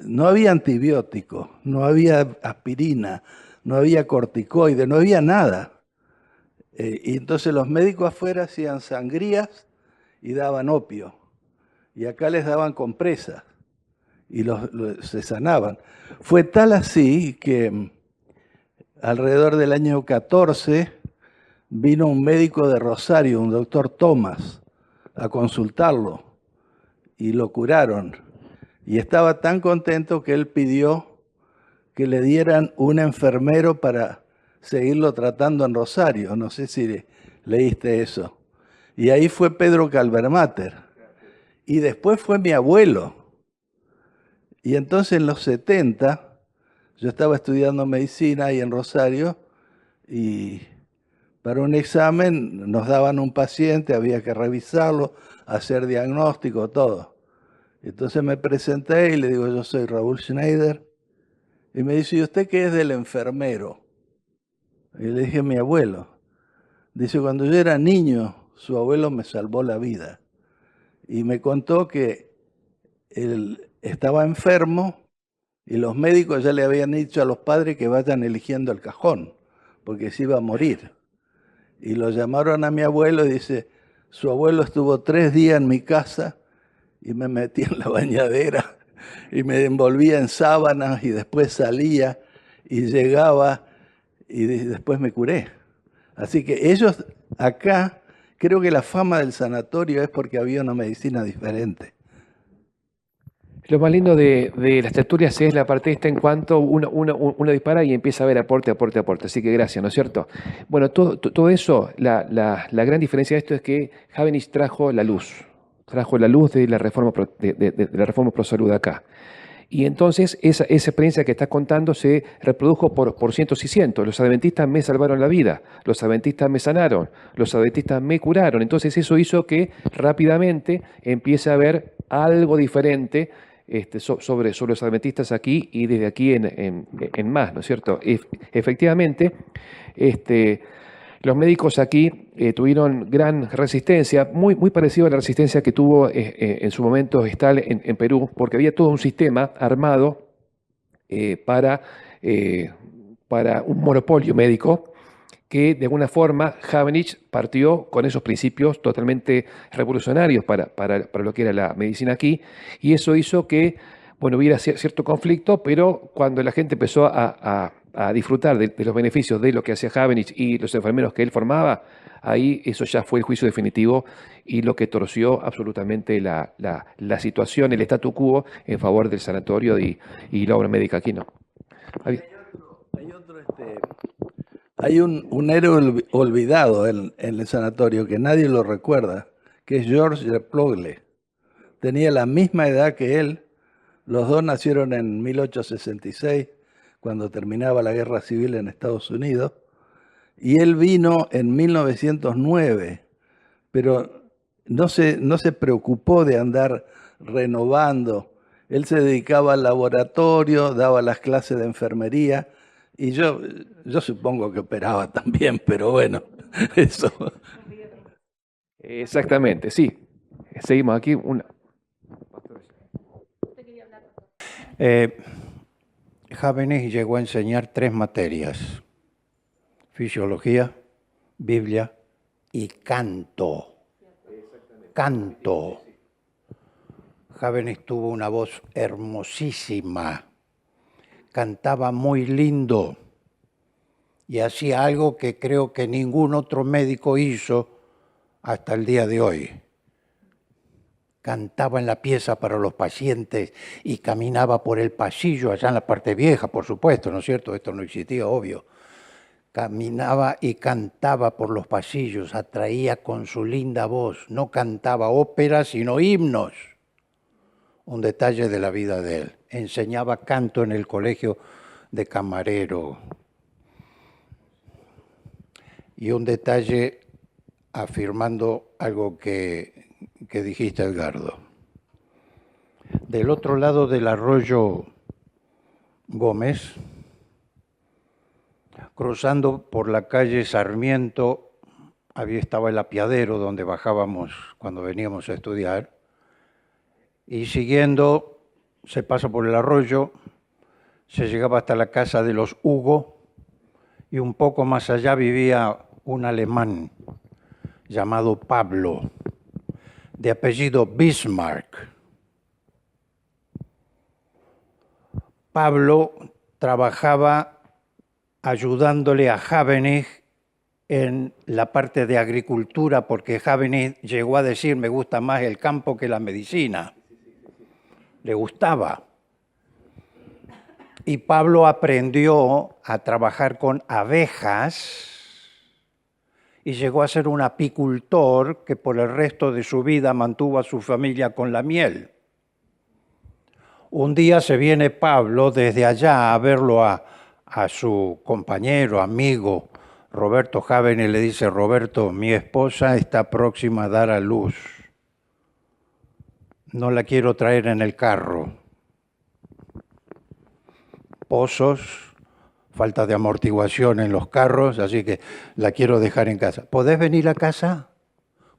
[SPEAKER 5] no había antibióticos, no había aspirina, no había corticoides, no había nada. Y entonces los médicos afuera hacían sangrías y daban opio. Y acá les daban compresas y se sanaban. Fue tal así que alrededor del año 14 vino un médico de Rosario, un doctor Tomás, a consultarlo y lo curaron. Y estaba tan contento que él pidió que le dieran un enfermero para seguirlo tratando en Rosario. No sé si leíste eso. Y ahí fue Pedro Calvermater. Y después fue mi abuelo. Y entonces en los 70, yo estaba estudiando medicina ahí en Rosario, y para un examen nos daban un paciente, había que revisarlo, hacer diagnóstico, todo. Entonces me presenté y le digo, yo soy Raúl Schneider. Y me dice, ¿y usted qué es del enfermero? Y le dije, mi abuelo. Dice, cuando yo era niño, su abuelo me salvó la vida. Y me contó que él estaba enfermo y los médicos ya le habían dicho a los padres que vayan eligiendo el cajón, porque se iba a morir. Y lo llamaron a mi abuelo y dice, su abuelo estuvo 3 días en mi casa y me metí en la bañadera y me envolvía en sábanas y después salía y llegaba y después me curé. Así que ellos acá, creo que la fama del sanatorio es porque había una medicina diferente.
[SPEAKER 3] Lo más lindo de las tertulias es la parte esta en cuanto uno dispara y empieza a ver aporte. Así que gracias, ¿no es cierto? Bueno, todo eso, la gran diferencia de esto es que Habenich trajo la luz. trajo la luz de la reforma de la reforma pro salud acá. Y entonces esa experiencia que estás contando se reprodujo por cientos y cientos. Los adventistas me salvaron la vida, los adventistas me sanaron, los adventistas me curaron. Entonces eso hizo que rápidamente empiece a haber algo diferente sobre los adventistas aquí y desde aquí en más, ¿no es cierto? Efectivamente, los médicos aquí tuvieron gran resistencia, muy parecido a la resistencia que tuvo en su momento Gestal en Perú, porque había todo un sistema armado para un monopolio médico que de alguna forma Havenich partió con esos principios totalmente revolucionarios para lo que era la medicina aquí, y eso hizo que, bueno, hubiera cierto conflicto, pero cuando la gente empezó a disfrutar de los beneficios de lo que hacía Havenich y los enfermeros que él formaba, ahí eso ya fue el juicio definitivo y lo que torció absolutamente la situación, el statu quo en favor del sanatorio y la obra médica aquí, ¿no?
[SPEAKER 5] Hay un héroe olvidado en el sanatorio que nadie lo recuerda, que es Georges Replogle. Tenía la misma edad que él, los dos nacieron en 1866, cuando terminaba la guerra civil en Estados Unidos, y él vino en 1909, pero no se preocupó de andar renovando. Él se dedicaba al laboratorio, daba las clases de enfermería, y yo supongo que operaba también, pero bueno, eso.
[SPEAKER 3] Exactamente, sí. Seguimos aquí.
[SPEAKER 6] Havenich llegó a enseñar 3 materias: fisiología, Biblia y canto. Canto. Havenich tuvo una voz hermosísima, cantaba muy lindo y hacía algo que creo que ningún otro médico hizo hasta el día de hoy. Cantaba en la pieza para los pacientes y caminaba por el pasillo, allá en la parte vieja, por supuesto, ¿no es cierto? Esto no existía, obvio. Caminaba y cantaba por los pasillos, atraía con su linda voz. No cantaba óperas, sino himnos. Un detalle de la vida de él. Enseñaba canto en el colegio de camarero. Y un detalle afirmando algo que dijiste, Edgardo. Del otro lado del arroyo Gómez, cruzando por la calle Sarmiento, estaba el apiadero donde bajábamos cuando veníamos a estudiar, y siguiendo se pasa por el arroyo, se llegaba hasta la casa de los Hugo, y un poco más allá vivía un alemán llamado Pablo, de apellido Bismarck. Pablo trabajaba ayudándole a Havenich en la parte de agricultura, porque Havenich llegó a decir: me gusta más el campo que la medicina. Le gustaba. Y Pablo aprendió a trabajar con abejas y llegó a ser un apicultor que por el resto de su vida mantuvo a su familia con la miel. Un día se viene Pablo desde allá a verlo a su compañero, amigo, Roberto Havenich, y le dice: Roberto, mi esposa está próxima a dar a luz. No la quiero traer en el carro. Pozos, falta de amortiguación en los carros, así que la quiero dejar en casa. ¿Podés venir a casa?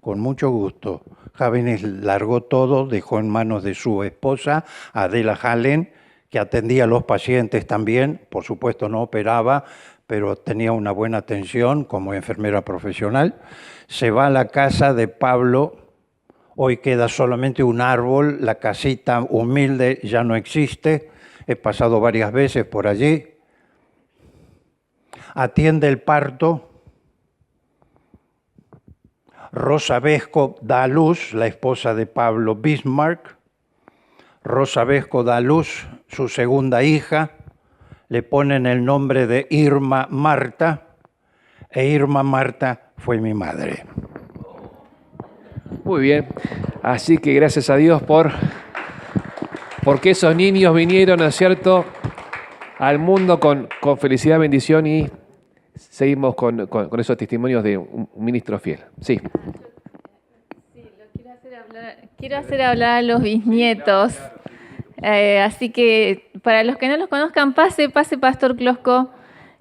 [SPEAKER 6] Con mucho gusto. Havenich largó todo, dejó en manos de su esposa, Adela Hallen, que atendía a los pacientes también. Por supuesto no operaba, pero tenía una buena atención como enfermera profesional. Se va a la casa de Pablo. Hoy queda solamente un árbol, la casita humilde ya no existe. He pasado varias veces por allí. Atiende el parto. Rosa Vesco da a luz, la esposa de Pablo Bismarck. Rosa Vesco da a luz su segunda hija. Le ponen el nombre de Irma Marta. E Irma Marta fue mi madre.
[SPEAKER 3] Muy bien. Así que gracias a Dios porque esos niños vinieron, ¿no es cierto?, al mundo con felicidad, bendición, y seguimos con esos testimonios de un ministro fiel. Sí.
[SPEAKER 1] Quiero hacer hablar a los bisnietos. Así que para los que no los conozcan, pase Pastor Closco.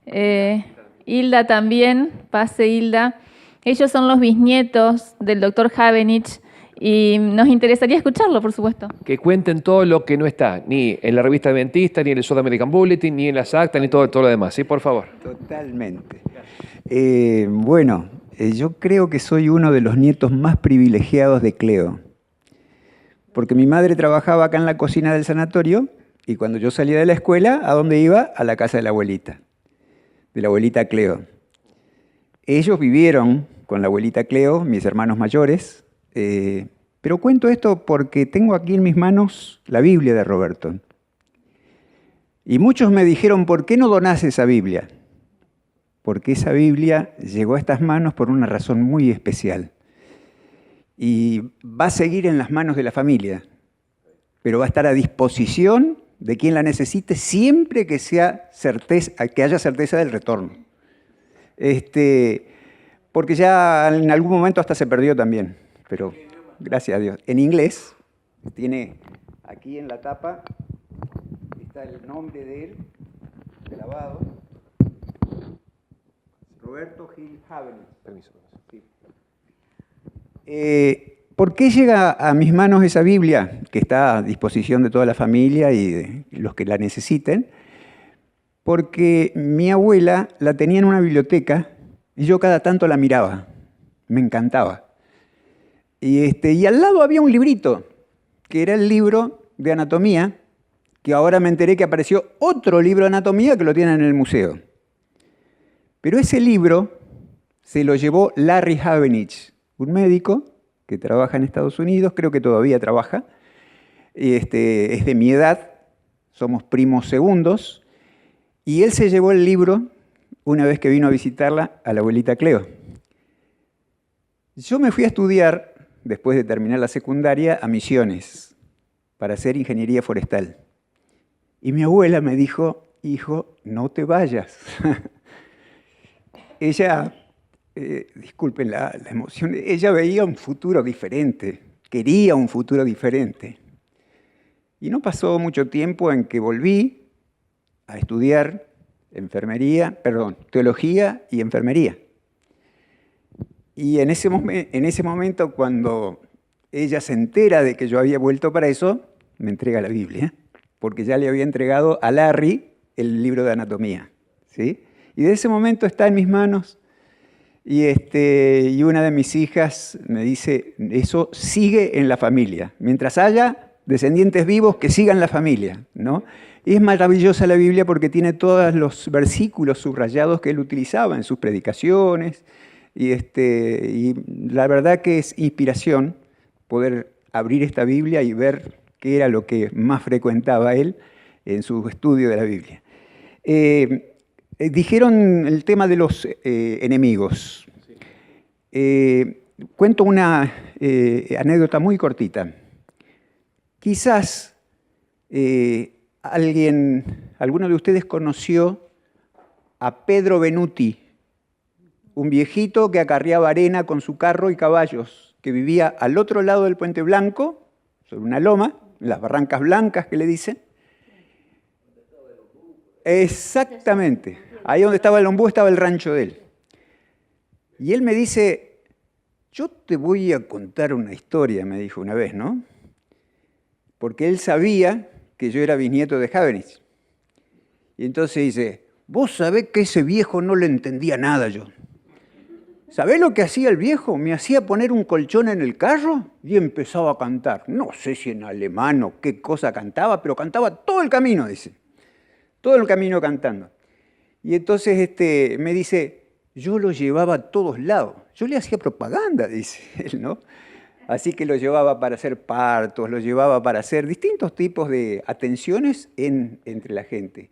[SPEAKER 1] Hilda también, pase Hilda. Ellos son los bisnietos del doctor Havenich y nos interesaría escucharlo, por supuesto.
[SPEAKER 3] Que cuenten todo lo que no está, ni en la revista Adventista, ni en el South American Bulletin, ni en las actas, ni todo lo demás. Sí, por favor.
[SPEAKER 7] Totalmente. Bueno, yo creo que soy uno de los nietos más privilegiados de Cleo, porque mi madre trabajaba acá en la cocina del sanatorio y cuando yo salía de la escuela, ¿a dónde iba? A la casa de la abuelita Cleo. Ellos vivieron con la abuelita Cleo, mis hermanos mayores, pero cuento esto porque tengo aquí en mis manos la Biblia de Roberto. Y muchos me dijeron, ¿por qué no donás esa Biblia? Porque esa Biblia llegó a estas manos por una razón muy especial. Y va a seguir en las manos de la familia, pero va a estar a disposición de quien la necesite siempre que haya certeza del retorno. Porque ya en algún momento hasta se perdió también, pero gracias a Dios. En inglés, tiene aquí en la tapa, está el nombre de él, grabado, Roberto Gil Havenich.
[SPEAKER 3] Permiso.
[SPEAKER 7] Sí. ¿Por qué llega a mis manos esa Biblia, que está a disposición de toda la familia y de los que la necesiten? Porque mi abuela la tenía en una biblioteca y yo cada tanto la miraba, me encantaba. Y al lado había un librito, que era el libro de anatomía, que ahora me enteré que apareció otro libro de anatomía que lo tienen en el museo. Pero ese libro se lo llevó Larry Havenich, un médico que trabaja en Estados Unidos, creo que todavía trabaja, es de mi edad, somos primos segundos, y él se llevó el libro una vez que vino a visitarla a la abuelita Cleo. Yo me fui a estudiar, después de terminar la secundaria, a Misiones, para hacer ingeniería forestal. Y mi abuela me dijo, hijo, no te vayas. Ella, disculpen la emoción, ella veía un futuro diferente, quería un futuro diferente. Y no pasó mucho tiempo en que volví a estudiar teología y enfermería. Y en ese momento, cuando ella se entera de que yo había vuelto para eso, me entrega la Biblia, porque ya le había entregado a Larry el libro de anatomía, ¿sí? Y de ese momento está en mis manos y una de mis hijas me dice, eso sigue en la familia. Mientras haya descendientes vivos, que sigan la familia, ¿no? Y es maravillosa la Biblia porque tiene todos los versículos subrayados que él utilizaba en sus predicaciones. Y la verdad que es inspiración poder abrir esta Biblia y ver qué era lo que más frecuentaba él en su estudio de la Biblia. Dijeron el tema de los enemigos. Cuento una anécdota muy cortita. Quizás alguno de ustedes conoció a Pedro Benuti, un viejito que acarreaba arena con su carro y caballos, que vivía al otro lado del Puente Blanco, sobre una loma, en las Barrancas Blancas que le dicen. Exactamente. Ahí donde estaba el ombú estaba el rancho de él. Y él me dice, yo te voy a contar una historia, me dijo una vez, ¿no? Porque él sabía que yo era bisnieto de Havenich. Y entonces dice, vos sabés que ese viejo no le entendía nada yo. ¿Sabés lo que hacía el viejo? Me hacía poner un colchón en el carro y empezaba a cantar. No sé si en alemán o qué cosa cantaba, pero cantaba todo el camino, dice. Todo el camino cantando. Y entonces me dice, yo lo llevaba a todos lados. Yo le hacía propaganda, dice él, ¿no? Así que lo llevaba para hacer partos, lo llevaba para hacer distintos tipos de atenciones entre la gente.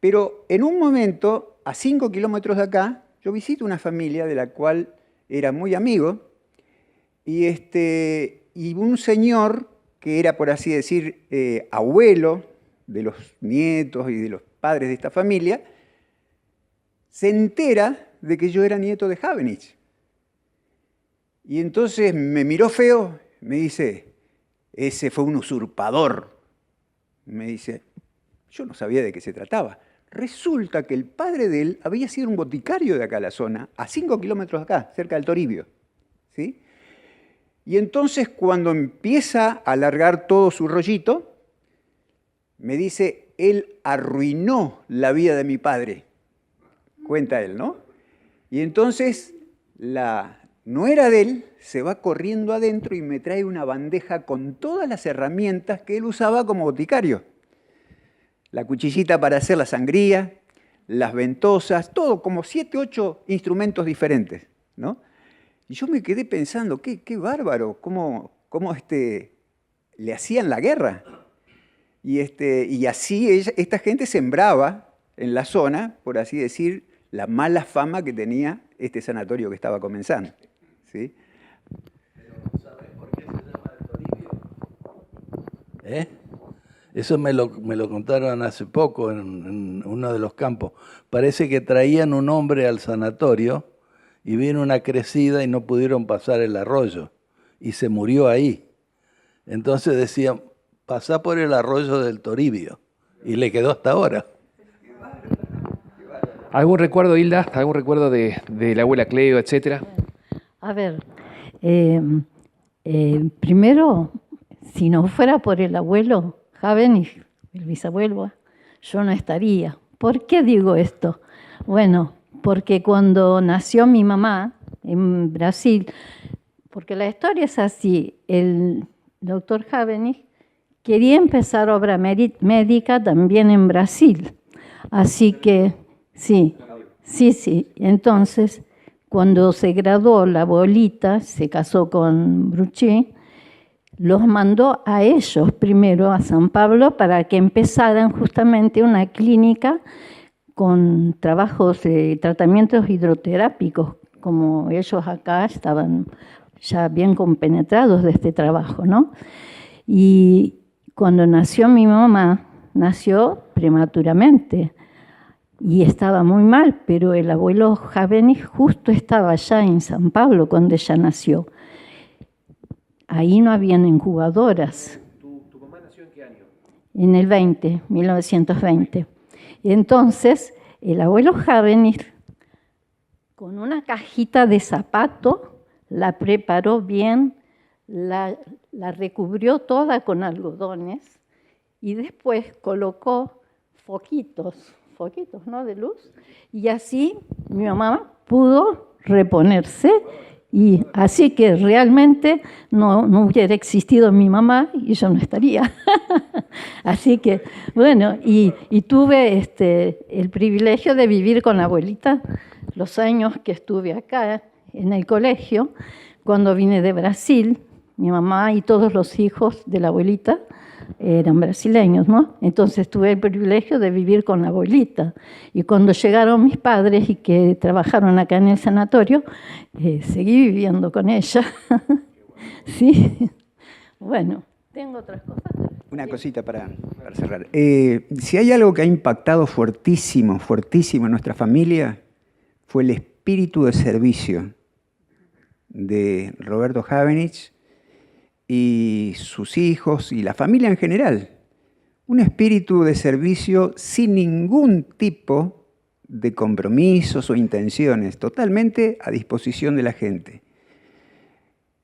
[SPEAKER 7] Pero en un momento, a 5 kilómetros de acá, yo visito una familia de la cual era muy amigo y y un señor que era, por así decir, abuelo de los nietos y de los padres de esta familia, se entera de que yo era nieto de Havenich. Y entonces me miró feo, me dice, ese fue un usurpador. Me dice, yo no sabía de qué se trataba. Resulta que el padre de él había sido un boticario de acá a la zona, a 5 kilómetros de acá, cerca del Toribio. ¿Sí? Y entonces cuando empieza a alargar todo su rollito, me dice, él arruinó la vida de mi padre. Cuenta él, ¿no? Y entonces la nuera de él se va corriendo adentro y me trae una bandeja con todas las herramientas que él usaba como boticario. La cuchillita para hacer la sangría, las ventosas, todo, como 7, 8 instrumentos diferentes, ¿no? Y yo me quedé pensando, qué bárbaro, cómo le hacían la guerra. Y así esta gente sembraba en la zona, por así decir, la mala fama que tenía este sanatorio que estaba comenzando. ¿Sí?
[SPEAKER 5] ¿Sabes por qué se llama el Toribio? Eso me lo contaron hace poco en uno de los campos. Parece que traían un hombre al sanatorio y vino una crecida y no pudieron pasar el arroyo y se murió ahí. Entonces decían, pasá por el arroyo del Toribio, y le quedó hasta ahora.
[SPEAKER 3] ¿Algún recuerdo, Hilda? ¿Algún recuerdo de la abuela Cleo, etcétera?
[SPEAKER 8] A ver, primero, si no fuera por el abuelo Havenich, el bisabuelo, yo no estaría. ¿Por qué digo esto? Bueno, porque cuando nació mi mamá en Brasil, porque la historia es así, el doctor Havenich quería empezar obra médica también en Brasil. Así que, sí. Entonces, cuando se graduó la abuelita, se casó con Brucci, los mandó a ellos primero a San Pablo para que empezaran justamente una clínica con trabajos de tratamientos hidroterápicos, como ellos acá estaban ya bien compenetrados de este trabajo, ¿no? Y cuando nació mi mamá, nació prematuramente y estaba muy mal, pero el abuelo Havenich justo estaba allá en San Pablo cuando ella nació. Ahí no habían incubadoras.
[SPEAKER 3] ¿Tu mamá nació en qué año?
[SPEAKER 8] En el 1920. Y entonces el abuelo Havenich, con una cajita de zapato, la preparó bien, la recubrió toda con algodones y después colocó foquitos, ¿no?, de luz, y así mi mamá pudo reponerse. Y así que realmente no hubiera existido mi mamá y yo no estaría. Así que, bueno, y tuve el privilegio de vivir con la abuelita los años que estuve acá en el colegio. Cuando vine de Brasil, mi mamá y todos los hijos de la abuelita eran brasileños, ¿no? Entonces tuve el privilegio de vivir con la abuelita. Y cuando llegaron mis padres y que trabajaron acá en el sanatorio, seguí viviendo con ella. Sí. Bueno, tengo otras cosas.
[SPEAKER 7] Una cosita para cerrar. Si hay algo que ha impactado fuertísimo en nuestra familia, fue el espíritu de servicio de Roberto Havenich y sus hijos y la familia en general. Un espíritu de servicio sin ningún tipo de compromisos o intenciones, totalmente a disposición de la gente.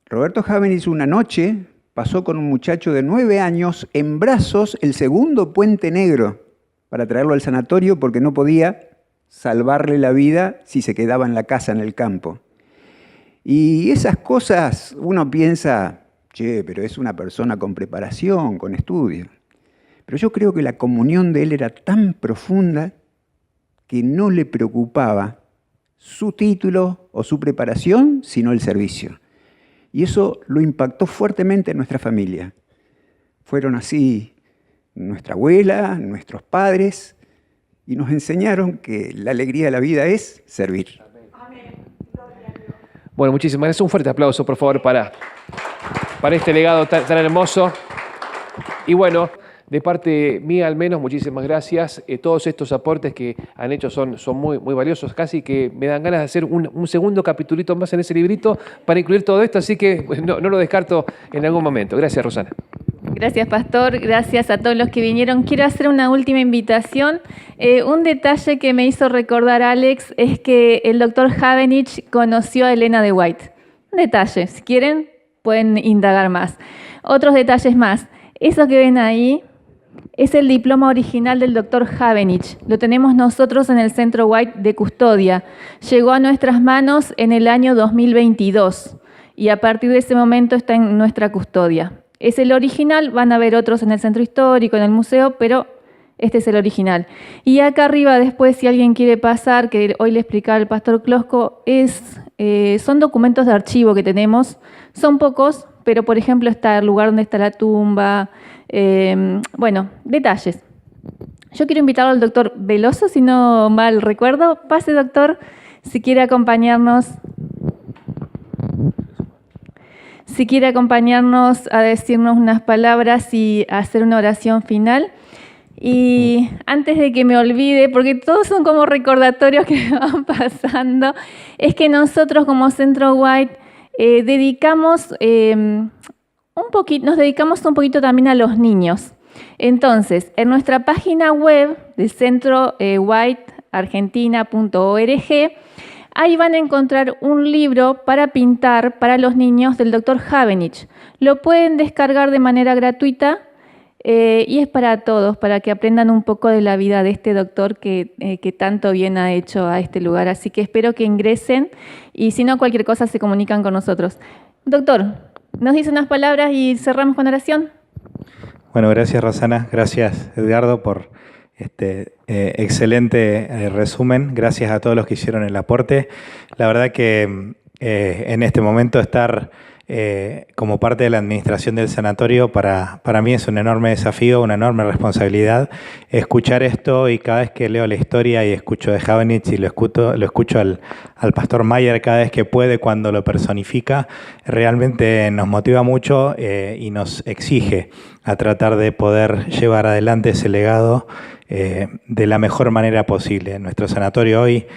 [SPEAKER 7] Roberto Havenich una noche pasó con un muchacho de 9 años en brazos el segundo puente negro para traerlo al sanatorio porque no podía salvarle la vida si se quedaba en la casa, en el campo. Y esas cosas uno piensa, che, pero es una persona con preparación, con estudio. Pero yo creo que la comunión de él era tan profunda que no le preocupaba su título o su preparación, sino el servicio. Y eso lo impactó fuertemente en nuestra familia. Fueron así nuestra abuela, nuestros padres, y nos enseñaron que la alegría de la vida es servir.
[SPEAKER 3] Bueno, muchísimas gracias. Un fuerte aplauso, por favor, para para este legado tan hermoso. Y bueno, de parte mía al menos, muchísimas gracias. Todos estos aportes que han hecho son muy, muy valiosos. Casi que me dan ganas de hacer un segundo capitulito más en ese librito para incluir todo esto, así que no lo descarto en algún momento. Gracias, Rosana.
[SPEAKER 1] Gracias, Pastor. Gracias a todos los que vinieron. Quiero hacer una última invitación. Un detalle que me hizo recordar Alex es que el doctor Havenich conoció a Elena de White. Un detalle. Si quieren, pueden indagar más. Otros detalles más. Eso que ven ahí es el diploma original del doctor Havenich. Lo tenemos nosotros en el Centro White de Custodia. Llegó a nuestras manos en el año 2022 y a partir de ese momento está en nuestra custodia. Es el original, van a ver otros en el Centro Histórico, en el museo, pero este es el original. Y acá arriba después, si alguien quiere pasar, que hoy le explicaba el pastor Closco, son documentos de archivo que tenemos. Son pocos, pero por ejemplo está el lugar donde está la tumba. Bueno, detalles. Yo quiero invitarlo al doctor Veloso, si no mal recuerdo. Pase, doctor, si quiere acompañarnos. Si quiere acompañarnos a decirnos unas palabras y a hacer una oración final. Y antes de que me olvide, porque todos son como recordatorios que van pasando, es que nosotros como Centro White nos dedicamos un poquito también a los niños. Entonces, en nuestra página web de Centro whiteargentina.org, ahí van a encontrar un libro para pintar para los niños del doctor Havenich. Lo pueden descargar de manera gratuita y es para todos, para que aprendan un poco de la vida de este doctor que tanto bien ha hecho a este lugar. Así que espero que ingresen y si no, cualquier cosa se comunican con nosotros. Doctor, ¿nos dice unas palabras y cerramos con oración?
[SPEAKER 9] Bueno, gracias Rosana, gracias Edgardo por este excelente resumen. Gracias a todos los que hicieron el aporte. La verdad que en este momento estar como parte de la administración del sanatorio para mí es un enorme desafío, una enorme responsabilidad. Escuchar esto y cada vez que leo la historia y escucho de Havenich y lo escucho al pastor Mayer cada vez que puede cuando lo personifica, realmente nos motiva mucho y nos exige a tratar de poder llevar adelante ese legado de la mejor manera posible. Nuestro sanatorio hoy,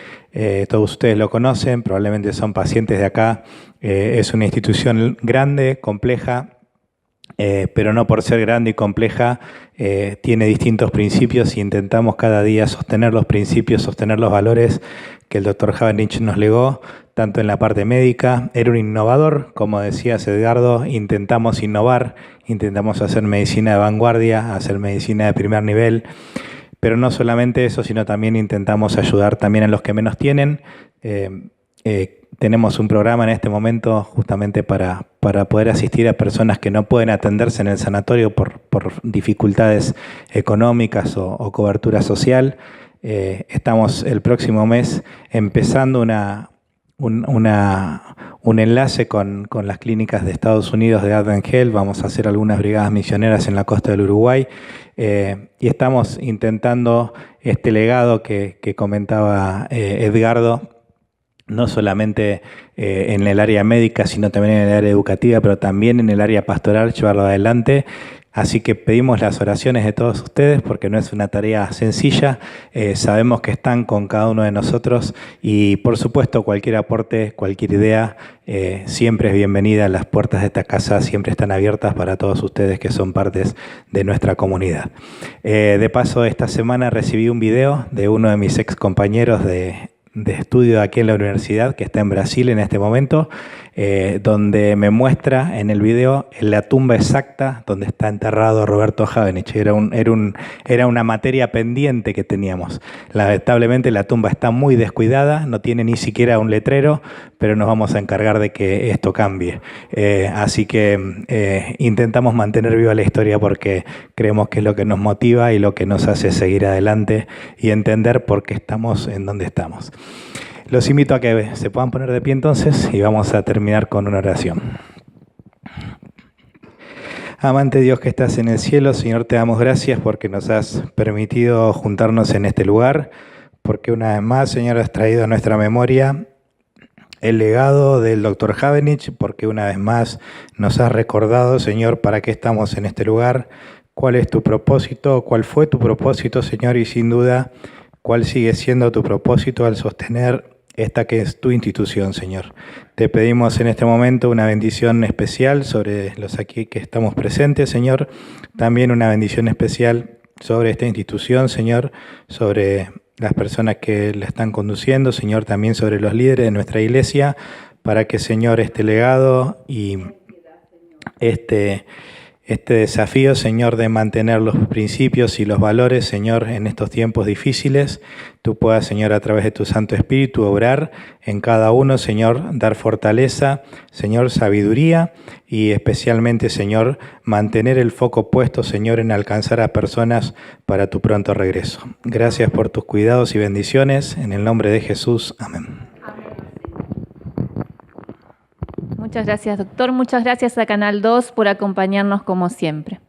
[SPEAKER 9] todos ustedes lo conocen, probablemente son pacientes de acá, es una institución grande, compleja, pero no por ser grande y compleja, tiene distintos principios y intentamos cada día sostener los principios, sostener los valores que el doctor Havenich nos legó, tanto en la parte médica. Era un innovador, como decías Edgardo, intentamos innovar, intentamos hacer medicina de vanguardia, hacer medicina de primer nivel, pero no solamente eso, sino también intentamos ayudar también a los que menos tienen. Tenemos un programa en este momento justamente para poder asistir a personas que no pueden atenderse en el sanatorio por dificultades económicas o cobertura social. Estamos el próximo mes empezando un enlace con las clínicas de Estados Unidos de Advent Health. Vamos a hacer algunas brigadas misioneras en la costa del Uruguay y estamos intentando este legado que comentaba Edgardo, no solamente en el área médica, sino también en el área educativa, pero también en el área pastoral, llevarlo adelante. Así que pedimos las oraciones de todos ustedes porque no es una tarea sencilla. Sabemos que están con cada uno de nosotros y, por supuesto, cualquier aporte, cualquier idea, siempre es bienvenida. Las puertas de esta casa siempre están abiertas para todos ustedes que son partes de nuestra comunidad. De paso, esta semana recibí un video de uno de mis ex compañeros de estudio aquí en la universidad, que está en Brasil en este momento, donde me muestra en el video la tumba exacta donde está enterrado Roberto Havenich. Era una materia pendiente que teníamos. Lamentablemente la tumba está muy descuidada, no tiene ni siquiera un letrero, pero nos vamos a encargar de que esto cambie. Así que intentamos mantener viva la historia porque creemos que es lo que nos motiva y lo que nos hace seguir adelante y entender por qué estamos en donde estamos. Los invito a que se puedan poner de pie entonces y vamos a terminar con una oración. Amante Dios que estás en el cielo, Señor, te damos gracias porque nos has permitido juntarnos en este lugar, porque una vez más, Señor, has traído a nuestra memoria el legado del doctor Havenich, porque una vez más nos has recordado, Señor, para qué estamos en este lugar, cuál es tu propósito, cuál fue tu propósito, Señor, y sin duda, cuál sigue siendo tu propósito al sostener esta que es tu institución, Señor. Te pedimos en este momento una bendición especial sobre los aquí que estamos presentes, Señor. También una bendición especial sobre esta institución, Señor, sobre las personas que la están conduciendo, Señor, también sobre los líderes de nuestra iglesia, para que, Señor, este legado y este desafío, Señor, de mantener los principios y los valores, Señor, en estos tiempos difíciles, tú puedas, Señor, a través de tu Santo Espíritu, obrar en cada uno, Señor, dar fortaleza, Señor, sabiduría y especialmente, Señor, mantener el foco puesto, Señor, en alcanzar a personas para tu pronto regreso. Gracias por tus cuidados y bendiciones. En el nombre de Jesús. Amén.
[SPEAKER 1] Muchas gracias, doctor. Muchas gracias a Canal 2 por acompañarnos como siempre.